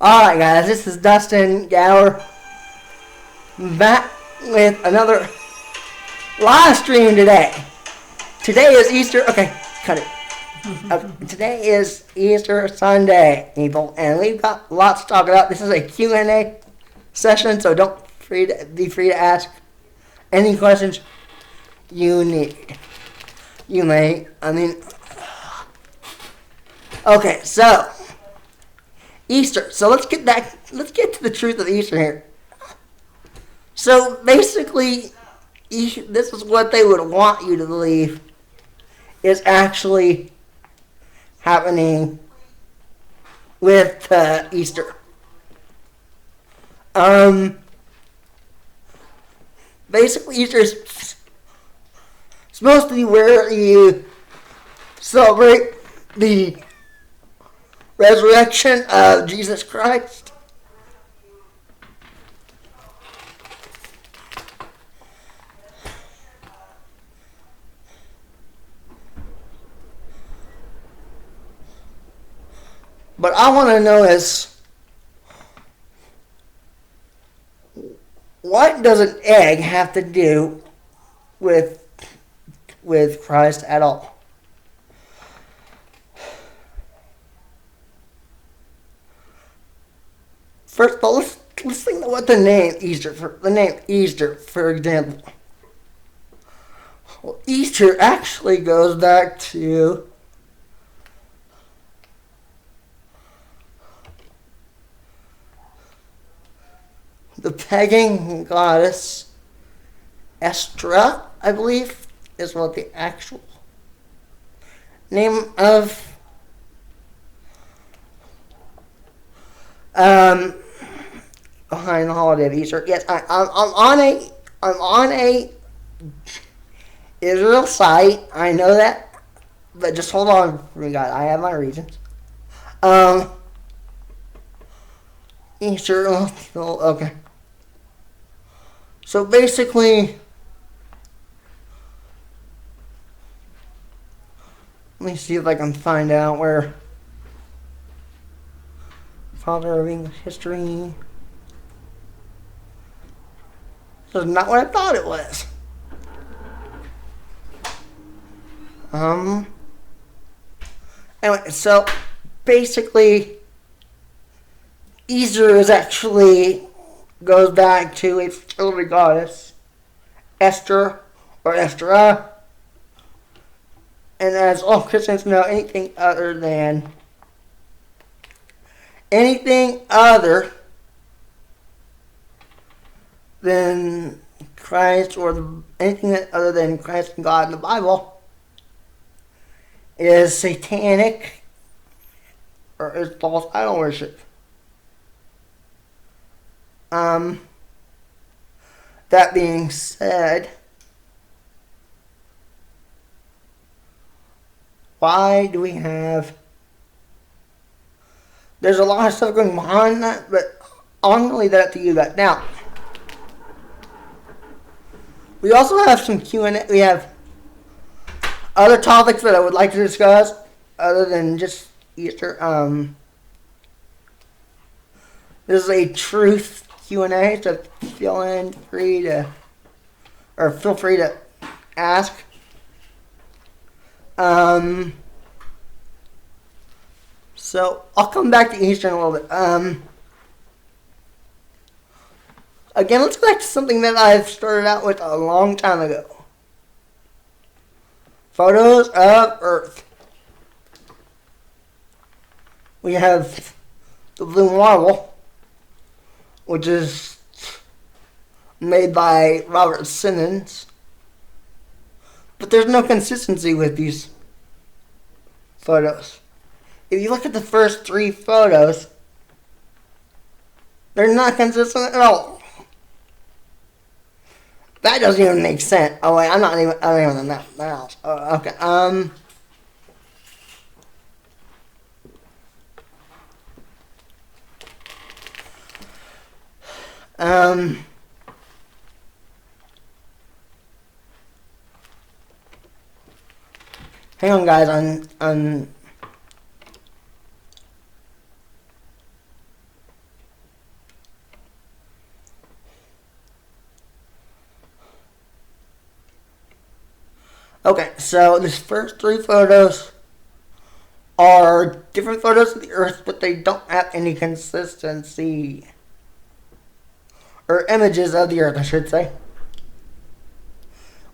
Alright guys, this is Dustin Gower back with another live stream today. Today is Easter. Okay, cut it. Okay, today is Easter Sunday, people, and we've got lots to talk about. This is a Q&A session, so be free to ask any questions you need. You may, okay, so Easter. So let's get to the truth of Easter here. So basically, this is what they would want you to believe is actually happening with Easter. Basically, Easter is supposed to be where you celebrate the resurrection of Jesus Christ. But I want to know is, what does an egg have to do with Christ at all? First of all, let's think about what the name Easter, for example. Well, Easter actually goes back to the pagan goddess Estra, I believe, is what the actual name of behind the holiday of Easter. Yes, I'm on a Israel site. I know that, but just hold on, I have my reasons. Easter. Okay. So basically, let me see if I can find out where Father of English History. This is not what I thought it was. Anyway, so basically, Easter is actually goes back to a fertility goddess, Esther or Estra. And as all Christians know, anything other than Christ, or anything other than Christ and God in the Bible, is satanic or is false idol worship. That being said, why do we have... There's a lot of stuff going on that, but I'm going to leave that to you guys. Now, we also have some Q&A. We have other topics that I would like to discuss other than just Easter. This is a truth Q&A, so feel free to ask. So I'll come back to Easter in a little bit. Again, let's go back to something that I've started out with a long time ago. Photos of Earth. We have the blue marble, which is made by Robert Simmons. But there's no consistency with these photos. If you look at the first 3 photos, they're not consistent at all. That doesn't even make sense. Oh wait, I don't even know that else. Oh, okay. Hang on, guys. Okay, so these first three photos are different photos of the Earth, but they don't have any consistency. Or images of the Earth, I should say.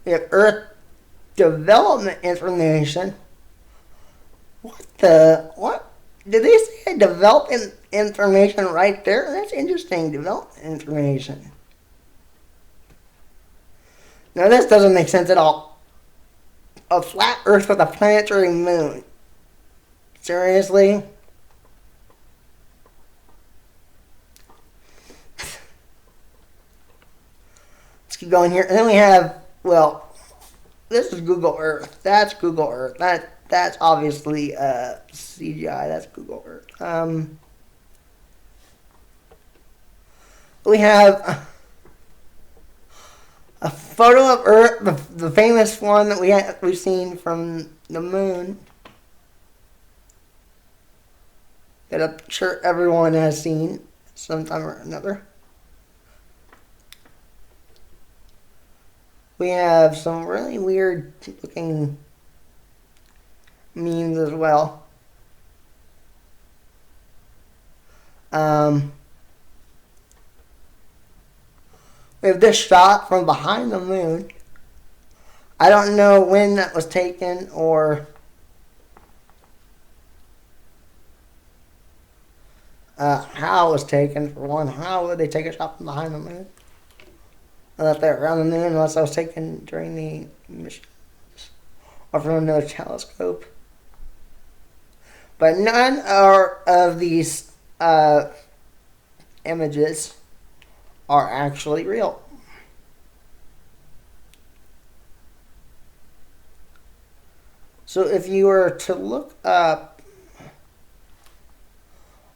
We have Earth development information. What? Did they say development information right there? That's interesting, development information. Now this doesn't make sense at all. A flat Earth with a planetary moon. Seriously? Let's keep going here. And then we have, well, this is Google Earth. That's Google Earth. That's obviously CGI. That's Google Earth. We have a photo of Earth, the famous one that we've seen from the moon, that I'm sure everyone has seen sometime or another. We have some really weird looking memes as well. We have this shot from behind the moon. I don't know when that was taken or how it was taken. For one, how would they take a shot from behind the moon? That they're around the moon unless I was taken during the mission or from another telescope. But none of these images are actually real. So if you were to look up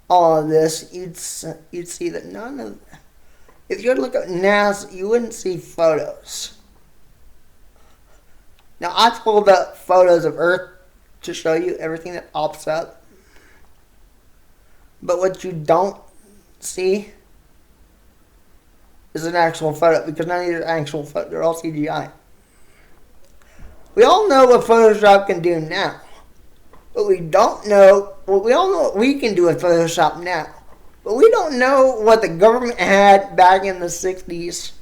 all of this, you'd see that none of... If you were to look at NASA, you wouldn't see photos. Now, I pulled up photos of Earth to show you everything that pops up. But what you don't see is an actual photo, because none of these are actual photos. They're all CGI. We all know what Photoshop can do now. But we don't know... Well, we all know what we can do with Photoshop now. But we don't know what the government had back in the 60s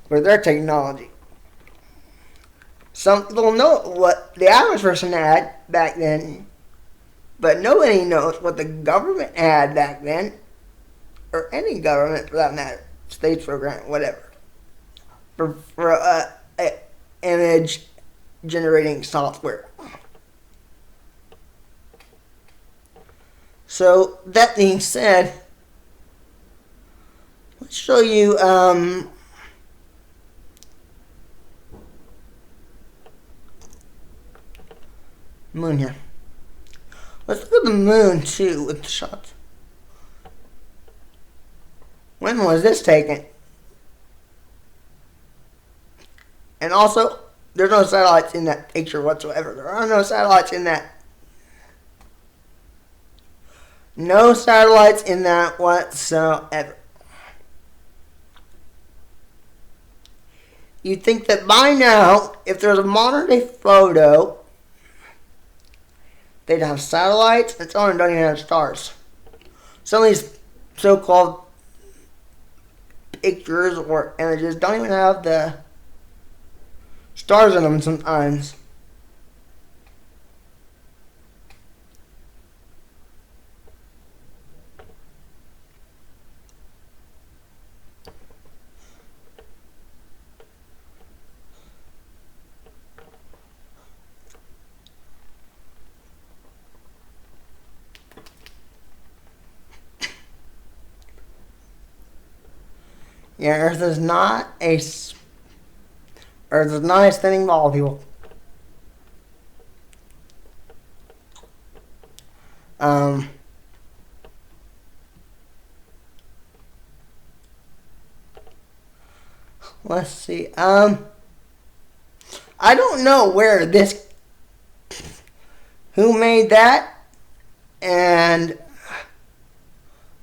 for their technology. Some people know what the average person had back then, but nobody knows what the government had back then, or any government for that matter, state program, whatever, for image generating software. So, that being said, let's show you moon here. Let's look at the moon too with the shots. When was this taken? And also, there's no satellites in that picture whatsoever. There are no satellites in that. No satellites in that whatsoever. You'd think that by now, if there's a modern day photo, they'd have satellites, and some of them don't even have stars. Some of these so-called pictures or images don't even have the stars in them sometimes. Yeah, Earth is not a spinning ball, people. Let's see. I don't know where this, who made that, and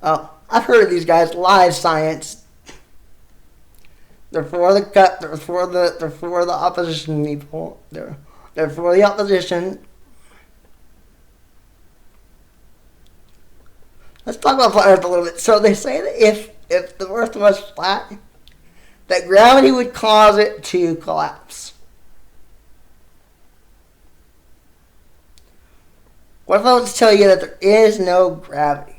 I've heard of these guys, Live Science. They're for the cut. They're for the opposition people. They're for the opposition. Let's talk about flat Earth a little bit. So they say that if the Earth was flat, that gravity would cause it to collapse. What if I was to tell you that there is no gravity?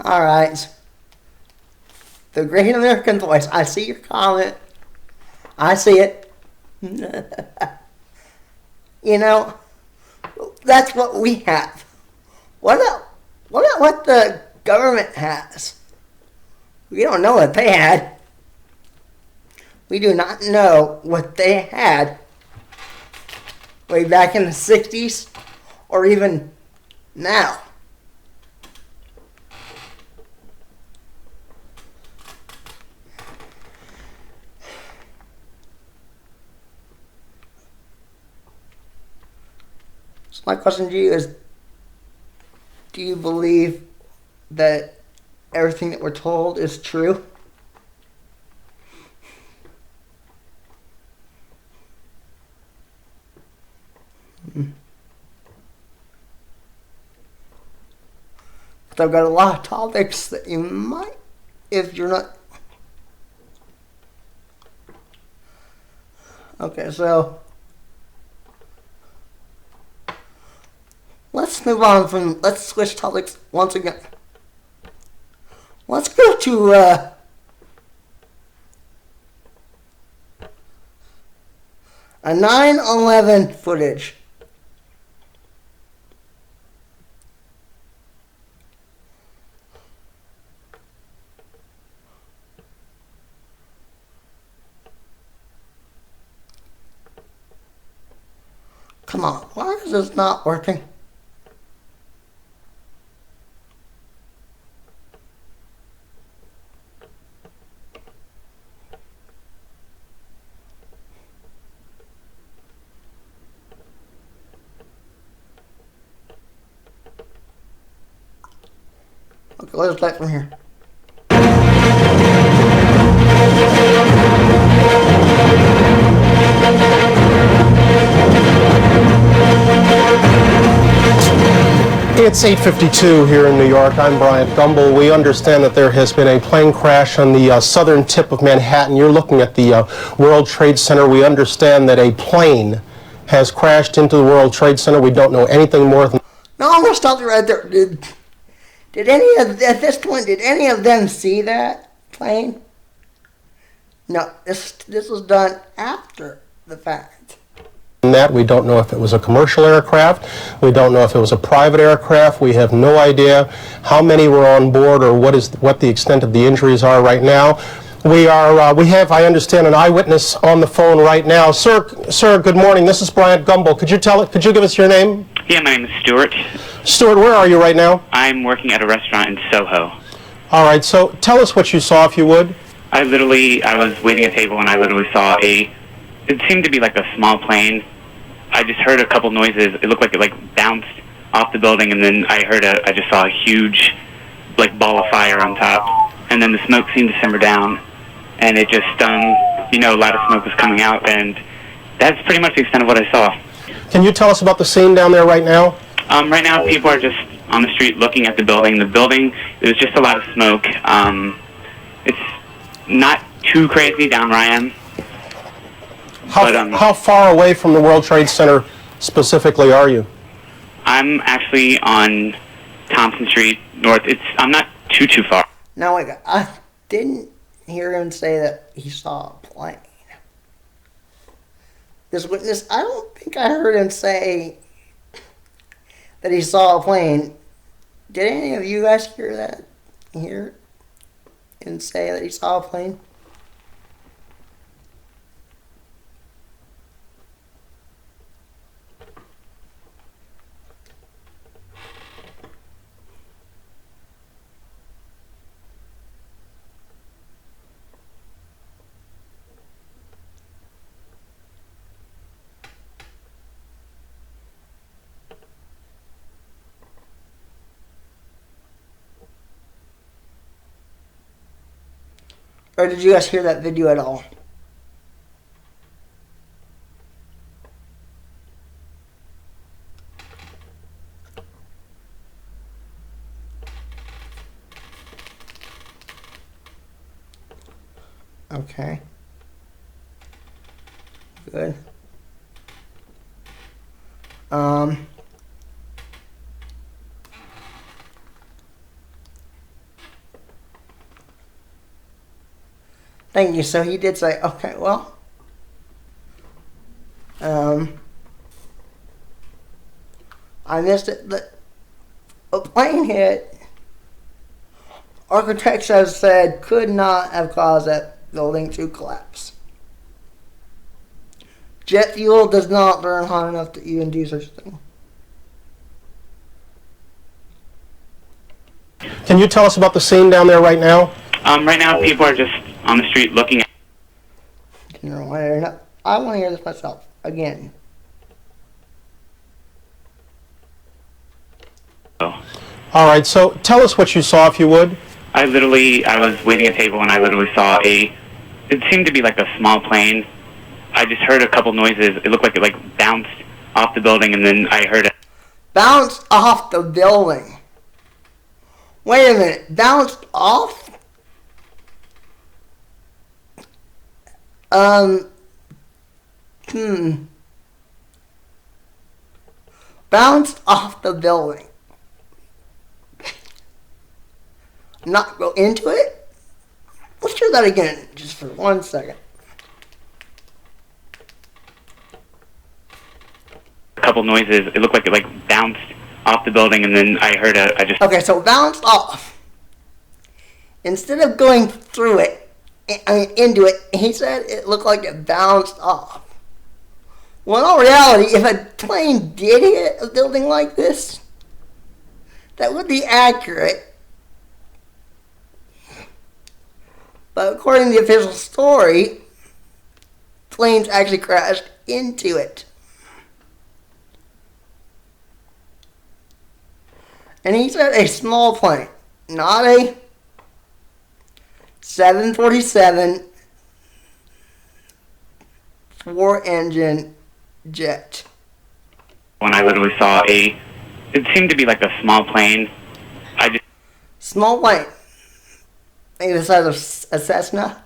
All right. The Great American Voice. I see your comment. I see it. You know, that's what we have. What about what the government has? We don't know what they had. We do not know what they had way back in the 60s or even now. So my question to you is, do you believe that everything that we're told is true? I've got a lot of topics that you might, if you're not. Okay, so let's move on let's switch topics once again. Let's go to a 9/11 footage. Come on, why is this not working? Okay, let's play it from here. It's 8:52 here in New York. I'm Bryant Gumbel. We understand that there has been a plane crash on the southern tip of Manhattan. You're looking at the World Trade Center. We understand that a plane has crashed into the World Trade Center. We don't know anything more than... No, I'm going to stop you right there. Did at this point, did any of them see that plane? No, this was done after the fact. That we don't know if it was a commercial aircraft. We don't know if it was a private aircraft. We have no idea how many were on board or what the extent of the injuries are right now. We have, I understand, an eyewitness on the phone right now. Sir, good morning. This is Bryant Gumbel. Could you give us your name? Yeah, my name is Stuart. Stuart, where are you right now? I'm working at a restaurant in Soho. All right, so tell us what you saw, if you would. I was waiting at a table and I literally saw it seemed to be like a small plane. I just heard a couple noises. It looked like it bounced off the building, and then I just saw a huge ball of fire on top, and then the smoke seemed to simmer down, and it just a lot of smoke was coming out, and that's pretty much the extent of what I saw. Can you tell us about the scene down there right now? Right now, people are just on the street looking at the building. The building, there was just a lot of smoke. It's not too crazy down where I am. How far away from the World Trade Center specifically are you? I'm actually on Thompson Street North. I'm not too far. Now, I didn't hear him say that he saw a plane. This witness, I don't think I heard him say that he saw a plane. Did any of you guys hear that? Hear him say that he saw a plane? Or did you guys hear that video at all? Okay. Good. Thank you. So he did say, okay, well, I missed it. A plane hit, architects have said, could not have caused that building to collapse. Jet fuel does not burn hot enough to even do such a thing. Can you tell us about the scene down there right now? Right now, people are just on the street looking at. I want to hear this myself again. Oh. All right, so tell us what you saw, if you would. I was waiting at a table and I literally saw it seemed to be like a small plane. I just heard a couple noises. It looked like it bounced off the building, and then I heard it. Bounced off the building. Wait a minute. Bounced off? Bounced off the building. Not go into it? Let's hear that again, just for 1 second. A couple noises. It looked like it bounced off the building, and then I heard Okay, so bounced off. Instead of going through it, into it, he said it looked like it bounced off. Well, in all reality, if a plane did hit a building like this, that would be accurate. But according to the official story, planes actually crashed into it. And he said a small plane, not a 747 4-engine jet. When I literally saw it seemed to be like a small plane. Small plane. Maybe the size of a Cessna.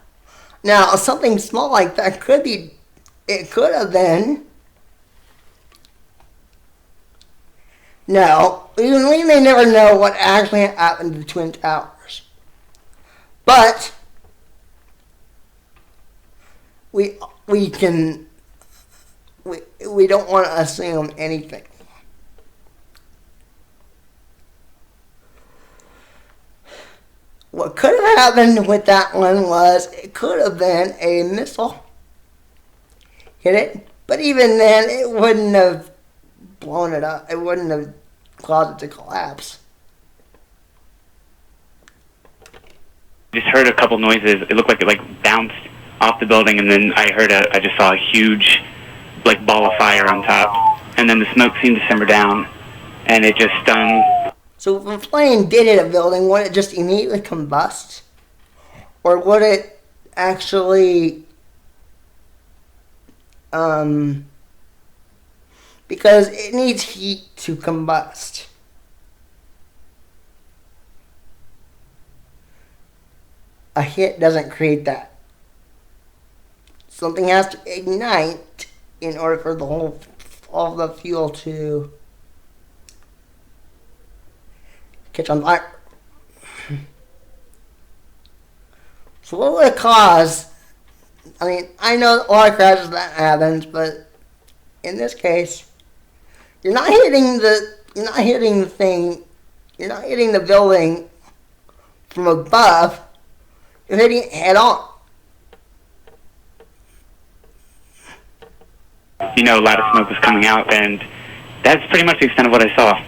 Now, something small like that it could have been. No, we may never know what actually happened to the Twin Towers. But we don't want to assume anything. What could have happened with that one was it could have been a missile hit it, but even then it wouldn't have blown it up. It wouldn't have caused it to collapse. Just heard a couple noises. It looked like it bounced off the building, and then I just saw a huge ball of fire on top, and then the smoke seemed to simmer down, and it just So if a plane did hit a building, would it just immediately combust? Or would it actually, because it needs heat to combust. a hit doesn't create that. Something has to ignite in order for all the fuel to catch on fire. So what would it cause? I mean, I know a lot of crashes that happens, but in this case, you're not hitting the building from above. You're hitting it head on. A lot of smoke was coming out, and that's pretty much the extent of what I saw.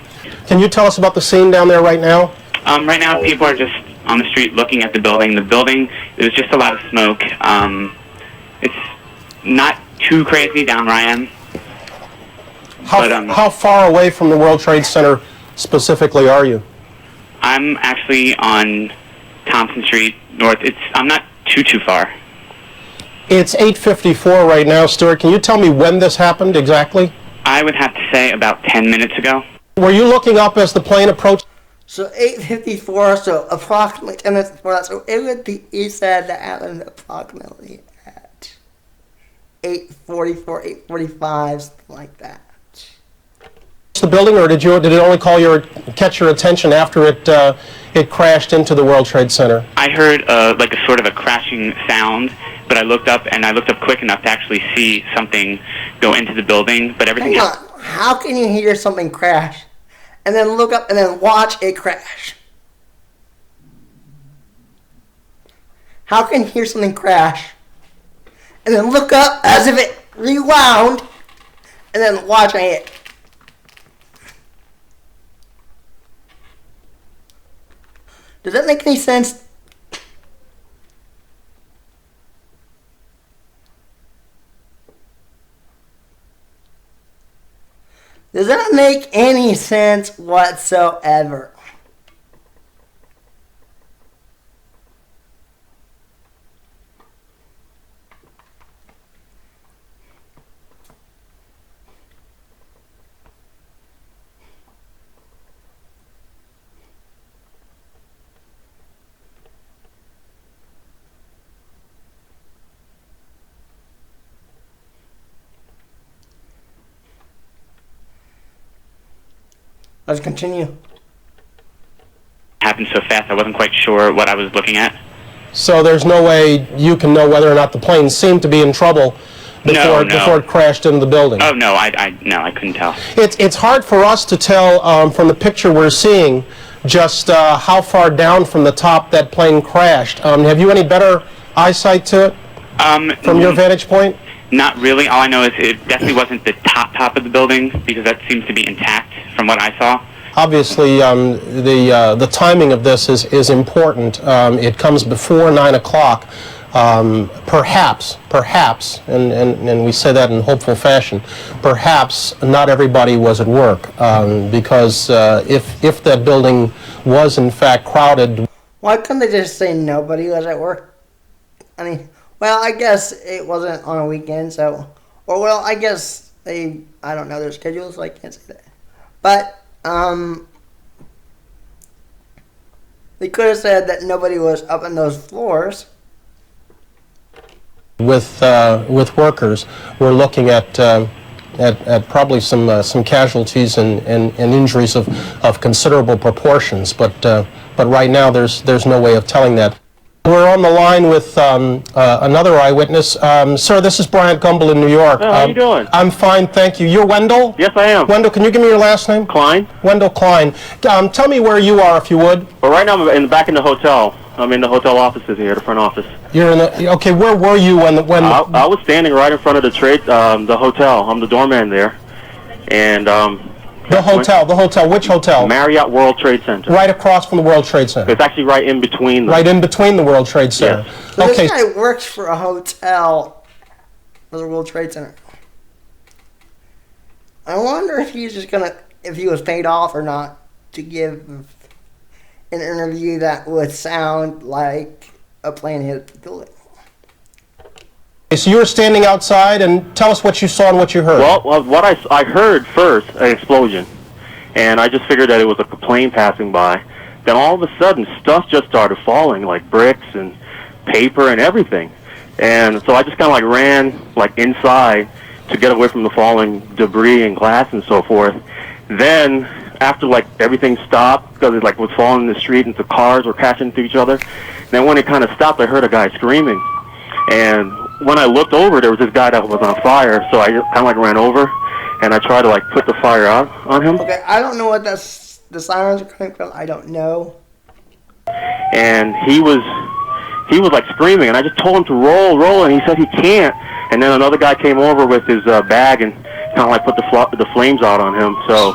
Can you tell us about the scene down there right now? Right now, people are just on the street looking at the building. There's just a lot of smoke. It's not too crazy down where I am. How far away from the World Trade Center specifically are you? I'm actually on Thompson Street North. I'm not too far. It's 8:54 right now, Stuart. Can you tell me when this happened exactly? I would have to say about 10 minutes ago. Were you looking up as the plane approached? So 8:54, so approximately 10 minutes before that. So it would be, he said that happened approximately at 8:44, 8:45, something like that. The building, or did it only catch your attention after it crashed into the World Trade Center? I heard like a sort of a crashing sound, but I looked up quick enough to actually see something go into the building. But everything. Hang on. How can you hear something crash, and then look up and then watch it crash? How can you hear something crash, and then look up as if it rewound, and then watch it? Does that make any sense? Does that make any sense whatsoever? Let's continue. Happened so fast, I wasn't quite sure what I was looking at. So there's no way you can know whether or not the plane seemed to be in trouble before it crashed into the building. Oh no, I couldn't tell. It's hard for us to tell from the picture we're seeing just how far down from the top that plane crashed. Have you any better eyesight to it from your vantage point? Not really. All I know is it definitely wasn't the top of the building, because that seems to be intact from what I saw. Obviously, the timing of this is important. It comes before 9 o'clock. Perhaps, and we say that in hopeful fashion, perhaps not everybody was at work, because if that building was in fact crowded. Why couldn't they just say nobody was at work? I mean, well, I guess it wasn't on a weekend, so, I guess I don't know their schedules, so I can't say that. But, they could have said that nobody was up on those floors. With workers, we're looking at probably some casualties and injuries of considerable proportions, but right now there's no way of telling that. We're on the line with another eyewitness. Sir, this is Bryant Gumbel in New York. How are you doing? I'm fine, thank you. You're Wendell? Yes, I am. Wendell, can you give me your last name? Klein. Wendell Klein. Tell me where you are, if you would. Well, right now I'm back in the hotel. I'm in the hotel offices here, the front office. You're in the. Okay, where were you when I was standing right in front of the hotel. I'm the doorman there, and The hotel. Which hotel? Marriott World Trade Center. Right across from the World Trade Center. It's actually right in between them. Right in between the World Trade Center. Yes. So Okay. this guy works for a hotel for the World Trade Center. I wonder if if he was paid off or not to give an interview that would sound like a plane hit the building. So you were standing outside, and tell us what you saw and what you heard. Well, what I heard first, an explosion, and I just figured that it was a plane passing by. Then all of a sudden, stuff just started falling, like bricks and paper and everything. And so I just kind of like ran like inside to get away from the falling debris and glass and so forth. Then after like everything stopped, because it like was falling in the street and the cars were crashing into each other, then when it kind of stopped, I heard a guy screaming. And when I looked over, there was this guy that was on fire, so I just kind of like ran over and I tried to like put the fire out on him. Okay, I don't know what the sirens are coming from. I don't know. And he was like screaming, and I just told him to roll, and he said he can't. And then another guy came over with his bag and kind of like put the flames out on him. So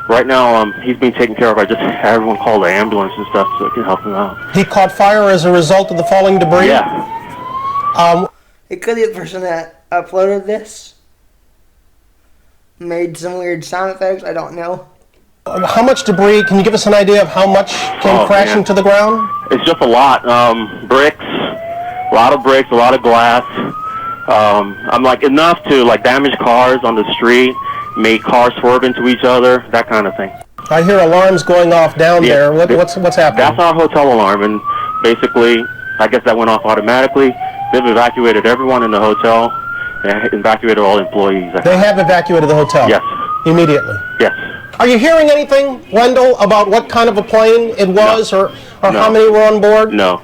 right now he's being taken care of. I just had everyone call the ambulance and stuff so it can help him out. He caught fire as a result of the falling debris? Yeah. It could be the person that uploaded this made some weird sound effects. I don't know. How much debris, can you give us an idea of how much came crashing to the ground? It's just a lot. Bricks, a lot of bricks, a lot of glass. I'm like enough to like damage cars on the street, make cars swerve into each other, that kind of thing. I hear alarms going off down there. What's happening? That's our hotel alarm, and basically, I guess that went off automatically. They've evacuated everyone in the hotel. They evacuated all employees. They have evacuated the hotel? Yes. Immediately? Yes. Are you hearing anything, Wendell, about what kind of a plane it was or how many were on board? No.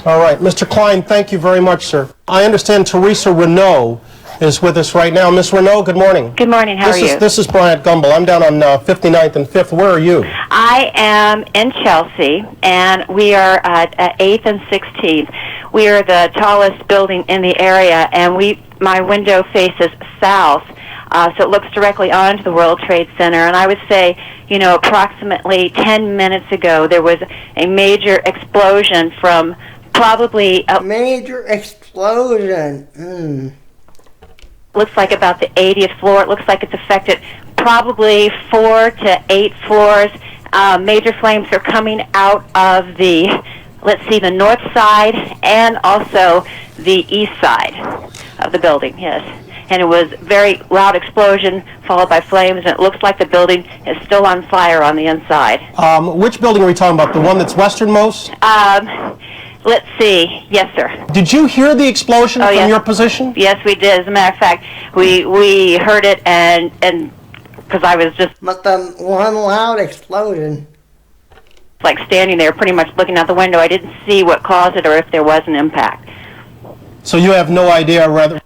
All right. Mr. Klein, thank you very much, sir. I understand Teresa Renault is with us right now. Ms. Renault, good morning. Good morning. How are you? This is Bryant Gumbel. I'm down on 59th and 5th. Where are you? I am in Chelsea, and we are at 8th and 16th. We are the tallest building in the area, and my window faces south. So it looks directly onto the World Trade Center. And I would say, approximately 10 minutes ago, there was a major explosion from probably... Major explosion. Looks like about the 80th floor. It looks like it's affected probably 4 to 8 floors. Major flames are coming out of the north side and also the east side of the building, yes. And it was very loud explosion followed by flames, and it looks like the building is still on fire on the inside. Which building are we talking about? The one that's westernmost? Let's see. Yes, sir. Did you hear the explosion from your position? Yes, we did. As a matter of fact, we heard it, and because I was just... Must have one loud explosion. Like standing there pretty much looking out the window. I didn't see what caused it or if there was an impact. So you have no idea whether...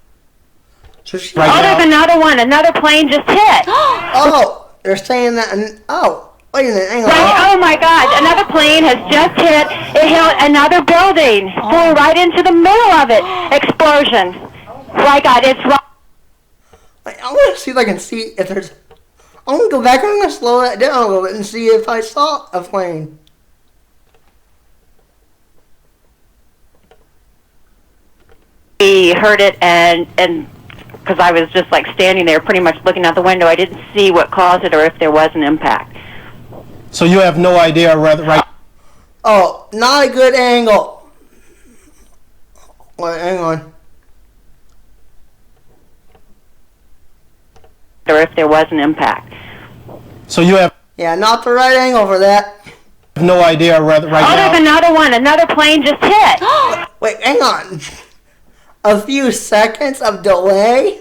There's another one. Another plane just hit. Oh, they're saying that. Wait a minute. Hang on. Right, oh my God! Another plane has just hit. It hit another building. Flew right into the middle of it. Explosion. My God! It's right. I'm gonna see if I can see if there's. I'm gonna go back. I'm gonna slow that down a little bit and see if I saw a plane. We heard it, and because I was just like standing there pretty much looking out the window, I didn't see what caused it or if there was an impact. So you have no idea whether... Oh, not a good angle. Wait, hang on. Or if there was an impact. So you have... Yeah, not the right angle for that. No idea whether... There's another one. Another plane just hit. Wait, hang on. A few seconds of delay?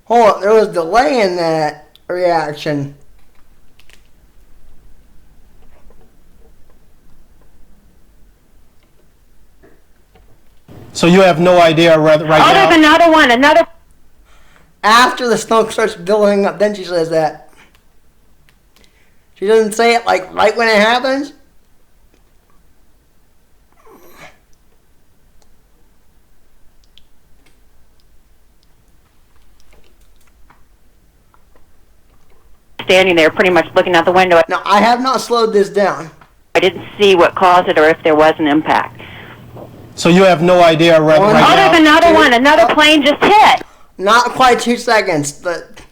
Hold on, there was delay in that reaction. So you have no idea whether... There's another one. Another... After the smoke starts building up, then she says that. She doesn't say it like right when it happens. Standing there pretty much looking out the window. Now, I have not slowed this down. I didn't see what caused it or if there was an impact. So you have no idea whether... There's another one. Another plane just hit. Not quite 2 seconds, but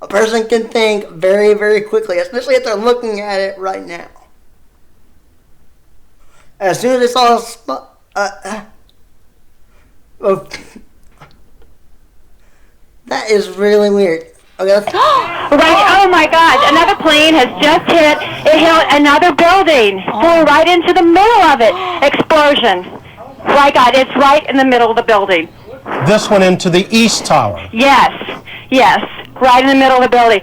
a person can think very, very quickly, especially if they're looking at it right now. As soon as they saw that is really weird. Okay, let's, Right, oh my God, another plane has just hit, it hit another building, flew right into the middle of it. Explosion. My God, it's right in the middle of the building. This went into the east tower. Yes, yes, right in the middle of the building.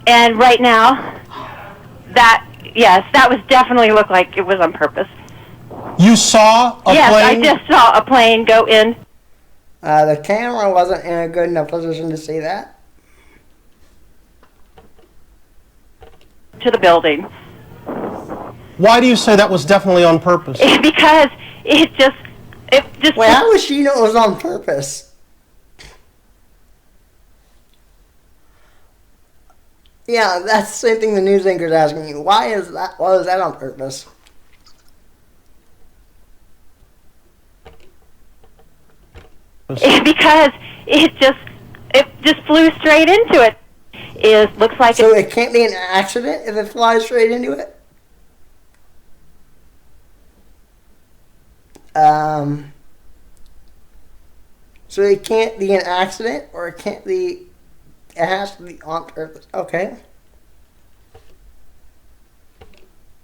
And right now, yes, that was definitely looked like it was on purpose. You saw a Yes, plane? I just saw a plane go in. the camera wasn't in a good enough position to see that. To the building. Why do you say that was definitely on purpose? Because it just Wait, how would she know it was on purpose? Yeah, that's the same thing the news anchor's asking you. Why is that? Why was that on purpose? because it just flew straight into it. It looks like So it can't be an accident if it flies straight into it? So it can't be an accident, or it can't be. It has to be on purpose. Okay.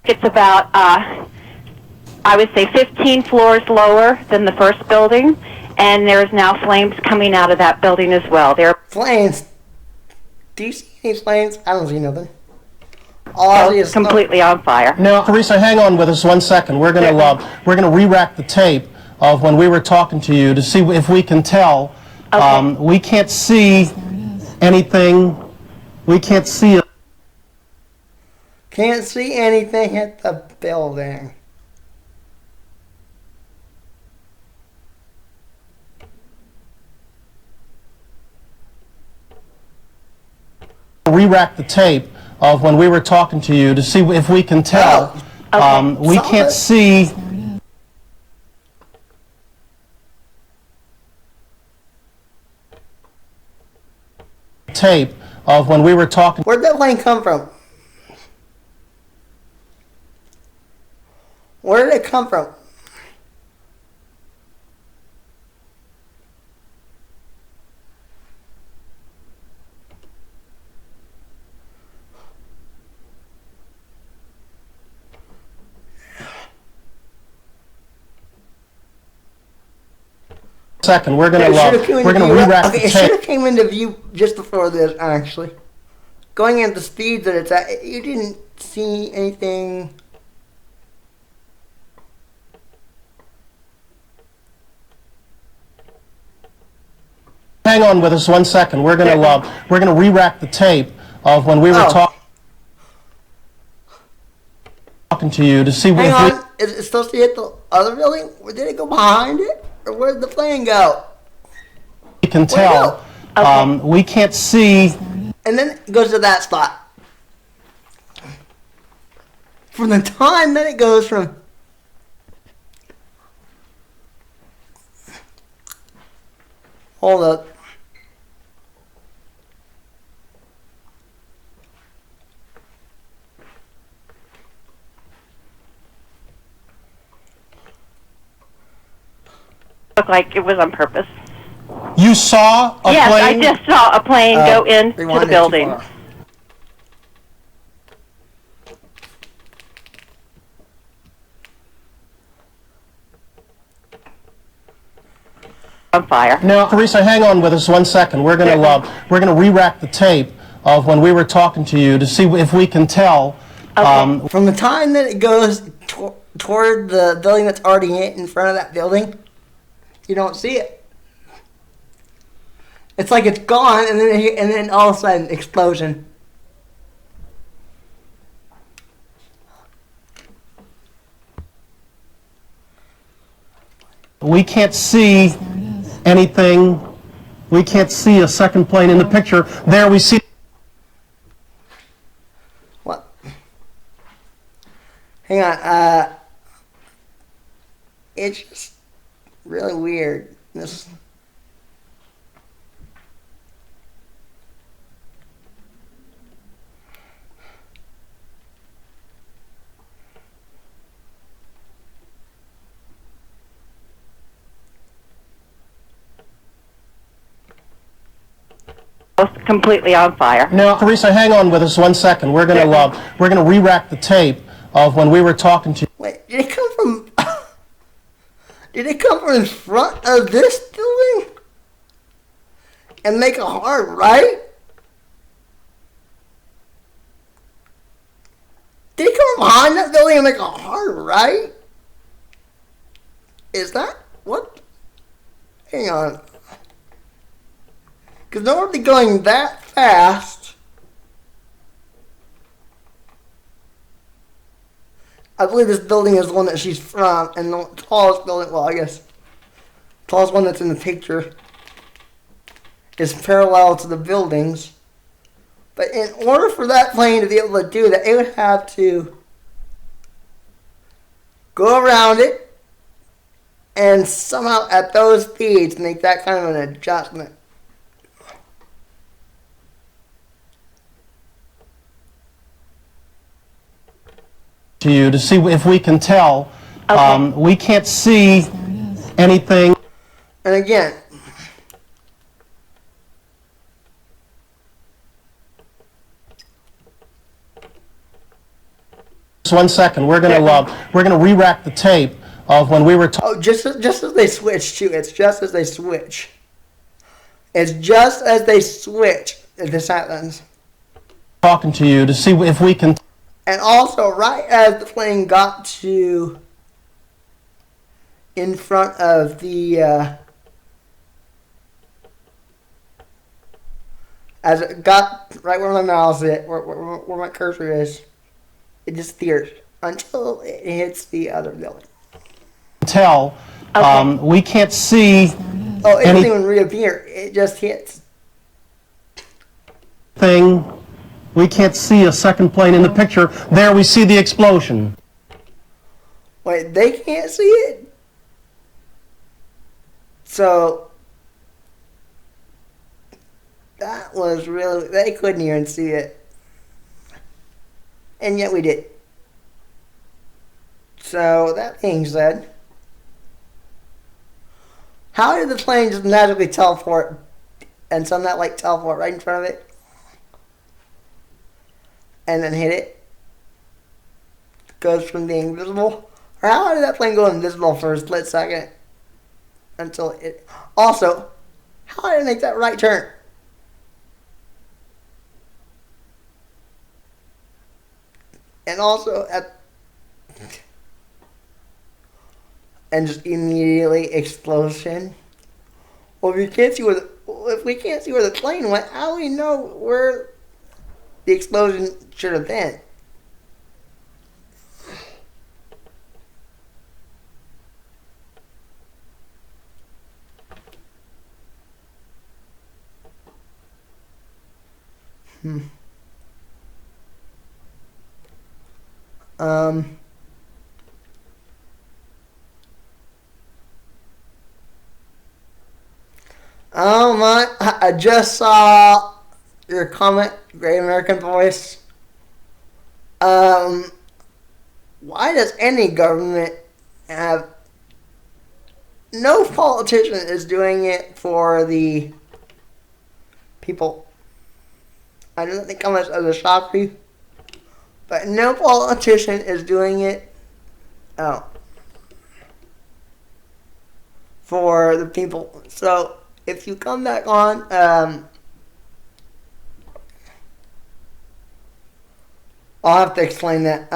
it's about I would say 15 floors lower than the first building, and there's now flames coming out of that building as well. They're Flames. Do you see any flames? I don't see nothing. All I see is smoke. completely on fire. Now, Teresa, hang on with us 1 second. We're gonna re-rack the tape of when we were talking to you to see if we can tell. Okay. We can't see anything. We can't see a Can't see anything at the building. re-rack the tape of when we were talking to you to see if we can tell. Okay. We Solve can't it. see tape of when we were talking. Where'd that plane come from? Where did it come from? Second, we're gonna It should've came into view- re-rack okay, the it should tape. have came into view just before this, actually. Going at the speed that it's at, you didn't see anything. Hang on with us 1 second. We're gonna re-rack the tape of when we were Oh. talking to you to see Hang if on, is it supposed to hit the other building? Or did it go behind it? Or where did the plane go? we can tell. Okay. We can't see. And then it goes to that spot. From the time that it goes from hold up. Looked like it was on purpose. You saw a Yes, plane. I just saw a plane go into the Rewind it too building. far. On fire. Now, Teresa, hang on with us 1 second. We're gonna re-rack the tape of when we were talking to you to see if we can tell. Okay. From the time that it goes toward the building that's already in front of that building, you don't see it. It's like it's gone, and then all of a sudden, explosion. We can't see anything. We can't see a second plane in the picture. There we see. What? Hang on. It's just really weird. This. almost completely on fire. Now, Teresa, hang on with us 1 second. We're gonna re-rack the tape of when we were talking to you. Wait, did it come from? Did it come from in front of this building and make a hard right? Did it come from behind that building and make a hard right? Is that what? Hang on. Because nobody going that fast. I believe this building is the one that she's from, and the tallest building, well, I guess, tallest one that's in the picture is parallel to the buildings. But in order for that plane to be able to do that, it would have to go around it and somehow at those speeds make that kind of an adjustment. To you to see if we can tell. Okay. We can't see anything. And again, Just 1 second. We're gonna re-rack the tape of when we were oh, just as they switch too. It's just as they switch. It's just as they switch. This happens. talking to you to see if we can. And also, right as the plane got to in front of the, as it got right where my mouse is, where my cursor is, it disappears until it hits the other building. Tell. Okay. We can't see Oh, it doesn't even reappear. It just hits. anything. We can't see a second plane in the picture. There we see the explosion. Wait, they can't see it? So, that was really, they couldn't even see it. And yet we did. So, that being said, how did the plane just magically teleport and somehow like teleport right in front of it? And then hit it? Goes from being visible? Or how did that plane go invisible for a split second? Until it... Also, how did it make that right turn? And also, and just immediately explosion. Well, if you can't see if we can't see where the plane went, how do we know where the explosion should have been? Oh my, I just saw your comment, Great American Voice. Why does any government have... No politician is doing it for the people. I don't think how much as a shock for you, but no politician is doing it for the people. So if you come back on, I'll have to explain that.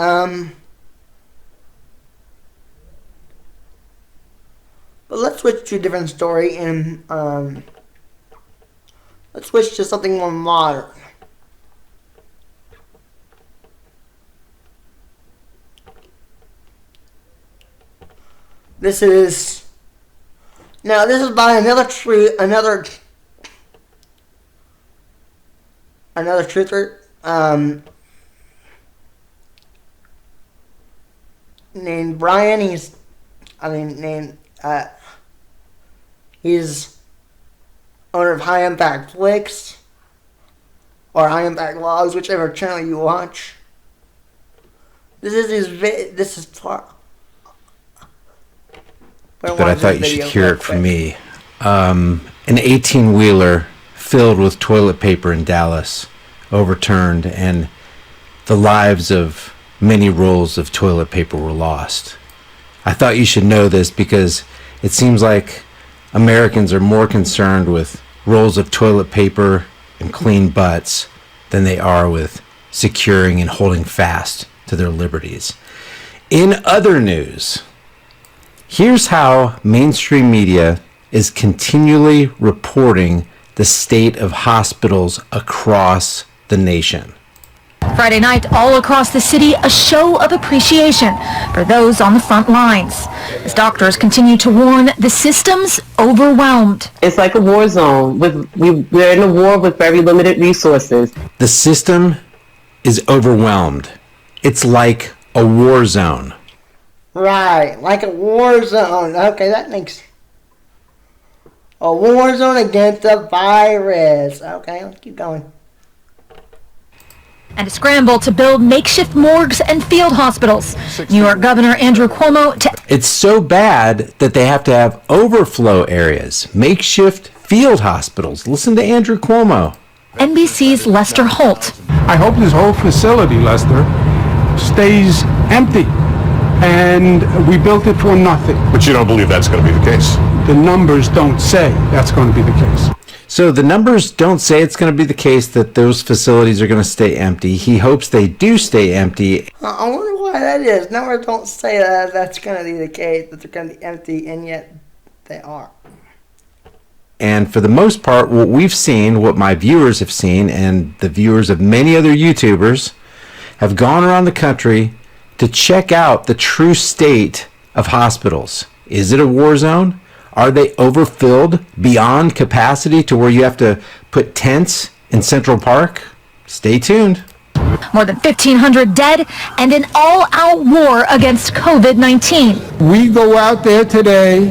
But let's switch to a different story and let's switch to something more modern. This is by another truther named Brian. He's owner of High Impact Flicks or High Impact Logs, whichever channel you watch. This is far. But I thought you should hear it from me. An 18-wheeler filled with toilet paper in Dallas overturned, and the lives of many rolls of toilet paper were lost. I thought you should know this because it seems like Americans are more concerned with rolls of toilet paper and clean butts than they are with securing and holding fast to their liberties. In other news, here's how mainstream media is continually reporting the state of hospitals across the nation. Friday night, all across the city, a show of appreciation for those on the front lines. As doctors continue to warn the system's overwhelmed. It's like a war zone. We're in a war with very limited resources. The system is overwhelmed. It's like a war zone. Right, like a war zone. Okay, that makes... A war zone against a virus. Okay, let's keep going. And a scramble to build makeshift morgues and field hospitals. New York Governor Andrew Cuomo... It's so bad that they have to have overflow areas, makeshift field hospitals. Listen to Andrew Cuomo. NBC's Lester Holt. I hope this whole facility, Lester, stays empty. And we built it for nothing. But you don't believe that's going to be the case? The numbers don't say that's going to be the case. So the numbers don't say it's going to be the case that those facilities are going to stay empty. He hopes they do stay empty. I wonder why that is. Numbers don't say that that's going to be the case, that they're going to be empty, and yet they are. And for the most part, what we've seen, what my viewers have seen, and the viewers of many other YouTubers have gone around the country to check out the true state of hospitals. Is it a war zone? Are they overfilled beyond capacity to where you have to put tents in Central Park? Stay tuned. More than 1,500 dead and an all-out war against COVID-19. We go out there today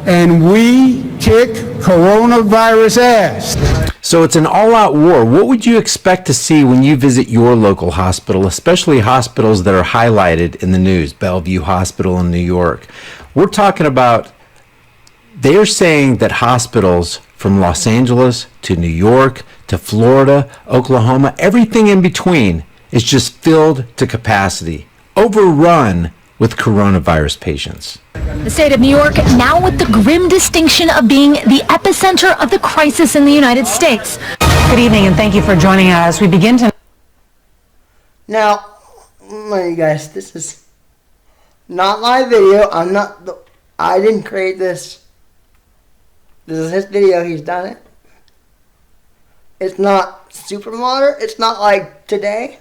and we kick coronavirus ass. So it's an all-out war. What would you expect to see when you visit your local hospital, especially hospitals that are highlighted in the news? Bellevue Hospital in New York. We're talking about, they're saying that hospitals from Los Angeles to New York to Florida, Oklahoma, everything in between is just filled to capacity, overrun with coronavirus patients. The state of New York now with the grim distinction of being the epicenter of the crisis in the United States. Good evening and thank you for joining us. We begin to... Now, you guys, this is not my video. I didn't create this. This is his video. He's done it. It's not super modern. It's not like today,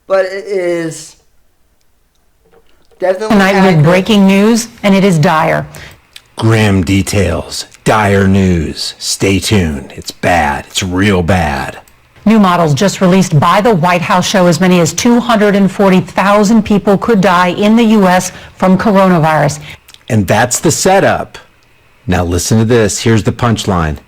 but it is definitely tonight with breaking news, and it is dire. Grim details, dire news. Stay tuned. It's bad. It's real bad. New models just released by the White House show as many as 240,000 people could die in the U.S. from coronavirus. And that's the setup. Now listen to this. Here's the punchline.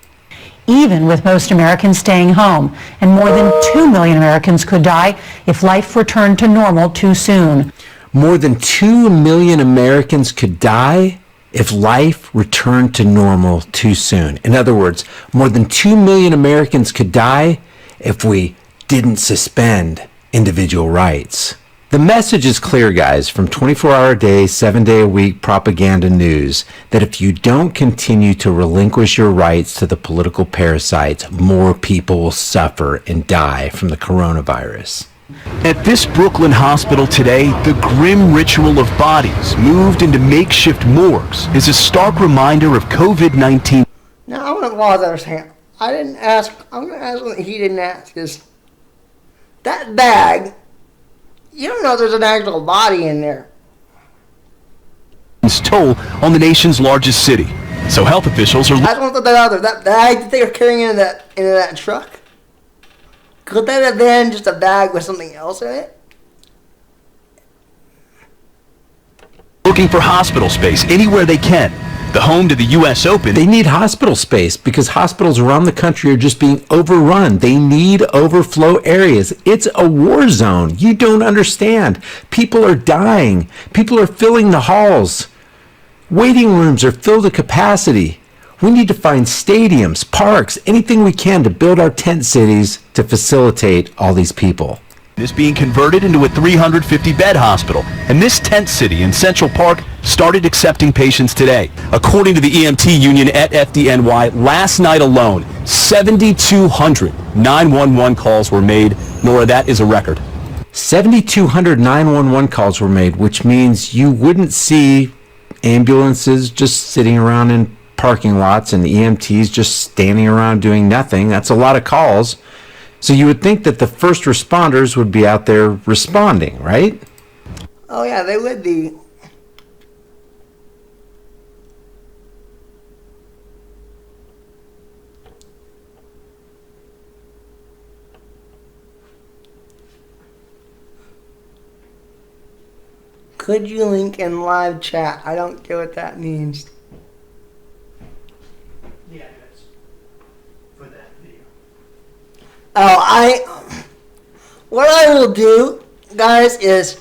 Even with most Americans staying home, and more than 2 million Americans could die if life returned to normal too soon. More than 2 million Americans could die if life returned to normal too soon. In other words, more than 2 million Americans could die if we didn't suspend individual rights. The message is clear, guys, from 24-hour-a-day, 7-day-a-week propaganda news, that if you don't continue to relinquish your rights to the political parasites, more people will suffer and die from the coronavirus. At this Brooklyn hospital today, the grim ritual of bodies moved into makeshift morgues is a stark reminder of COVID-19. Now, I want to pause there a second. I didn't ask, I'm going to ask what he didn't ask is, that bag, you don't know if there's an actual body in there. Toll on the nation's largest city. So health officials are... I just want to put that out there. That bag that they were carrying into that truck, could that have been just a bag with something else in it? Looking for hospital space anywhere they can. The home to the U.S. Open. They need hospital space because hospitals around the country are just being overrun. They need overflow areas. It's a war zone. You don't understand. People are dying. People are filling the halls. Waiting rooms are filled to capacity. We need to find stadiums, parks, anything we can to build our tent cities to facilitate all these people. Is being converted into a 350-bed hospital, and this tent city in Central Park started accepting patients today. According to the EMT union at FDNY, last night alone, 7,200 911 calls were made. Nora, that is a record. 7,200 911 calls were made, which means you wouldn't see ambulances just sitting around in parking lots and EMTs just standing around doing nothing. That's a lot of calls. So you would think that the first responders would be out there responding, right? Oh yeah, they would be. Could you link in live chat? I don't get what that means. Oh, what I will do, guys, is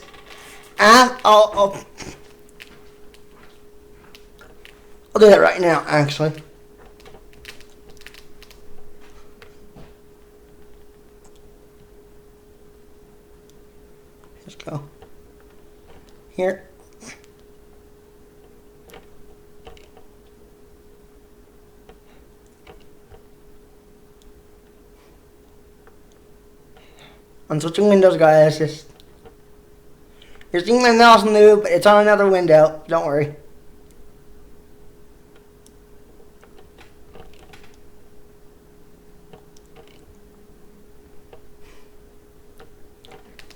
I'll do that right now, actually. Let's go. Here. I'm switching windows, guys. You're seeing my mouse move, but it's on another window. Don't worry.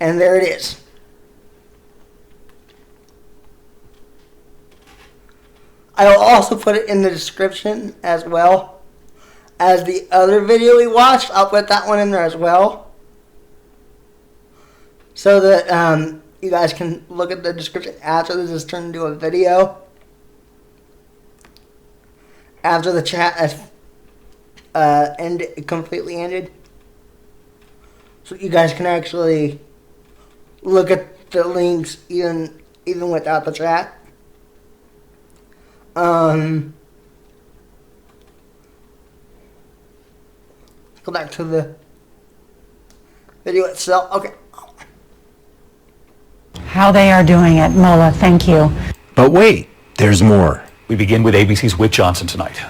And there it is. I will also put it in the description as well as the other video we watched. I'll put that one in there as well, so that you guys can look at the description after this is turned into a video. After the chat has completely ended. So you guys can actually look at the links even without the chat. Go back to the video itself. Okay. How they are doing it, Mola, thank you. But wait, there's more. We begin with ABC's Whit Johnson tonight.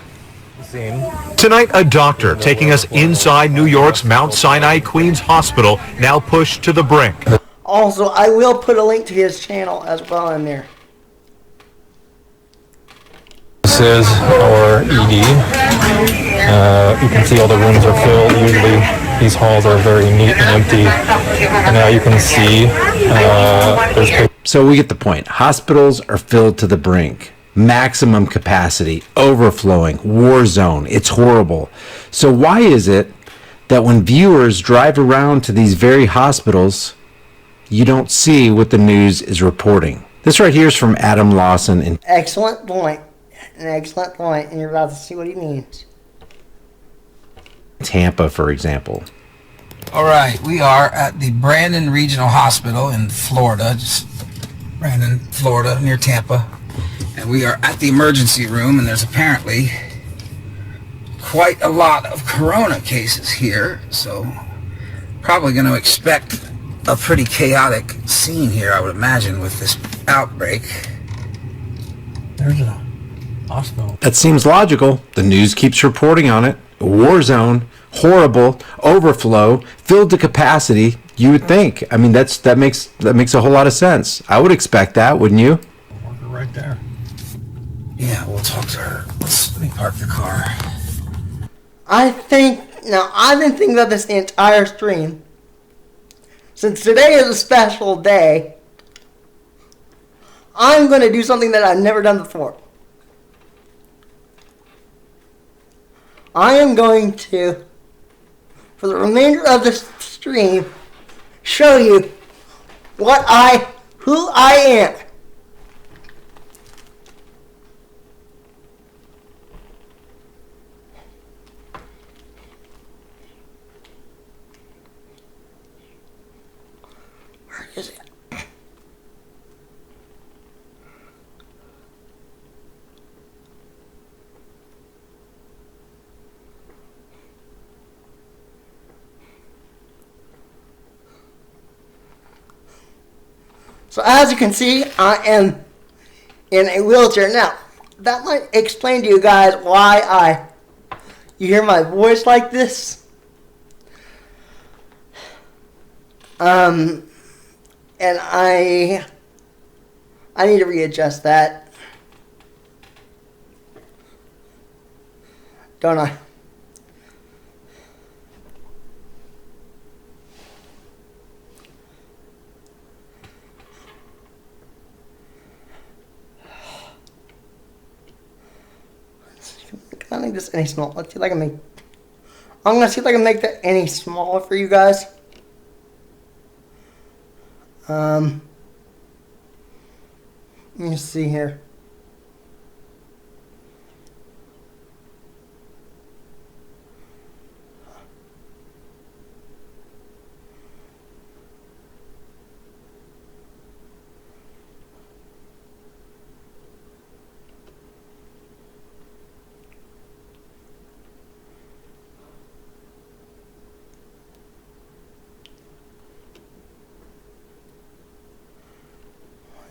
Tonight, a doctor taking us inside New York's Mount Sinai Queens Hospital, now pushed to the brink. Also, I will put a link to his channel as well in there. This is our ED. You can see all the rooms are filled. Usually these halls are very neat and empty. And now you can see there's... So we get the point. Hospitals are filled to the brink. Maximum capacity, overflowing, war zone. It's horrible. So why is it that when viewers drive around to these very hospitals, you don't see what the news is reporting? This right here is from Adam Lawson in Excellent point. An excellent point, and you're about to see what he means. Tampa, for example. All right, we are at the Brandon Regional Hospital in Florida, just Brandon, Florida, near Tampa. And we are at the emergency room, and there's apparently quite a lot of corona cases here, so probably going to expect a pretty chaotic scene here, I would imagine, with this outbreak. There's a hospital. That seems logical. The news keeps reporting on it. A war zone, horrible, overflow, filled to capacity. You would think. I mean, that makes a whole lot of sense. I would expect that, wouldn't you? Right there. Yeah, we'll talk to her. Let me park the car. I've been thinking about this the entire stream. Since today is a special day, I'm going to do something that I've never done before. I am going to, for the remainder of the stream, show you who I am. Where is it? So as you can see, I am in a wheelchair. Now, that might explain to you guys why you hear my voice like this. And I need to readjust that. Don't I? Can I make this any small? Let's see if I can make. I'm gonna see if I can make that any smaller for you guys. Let me see here.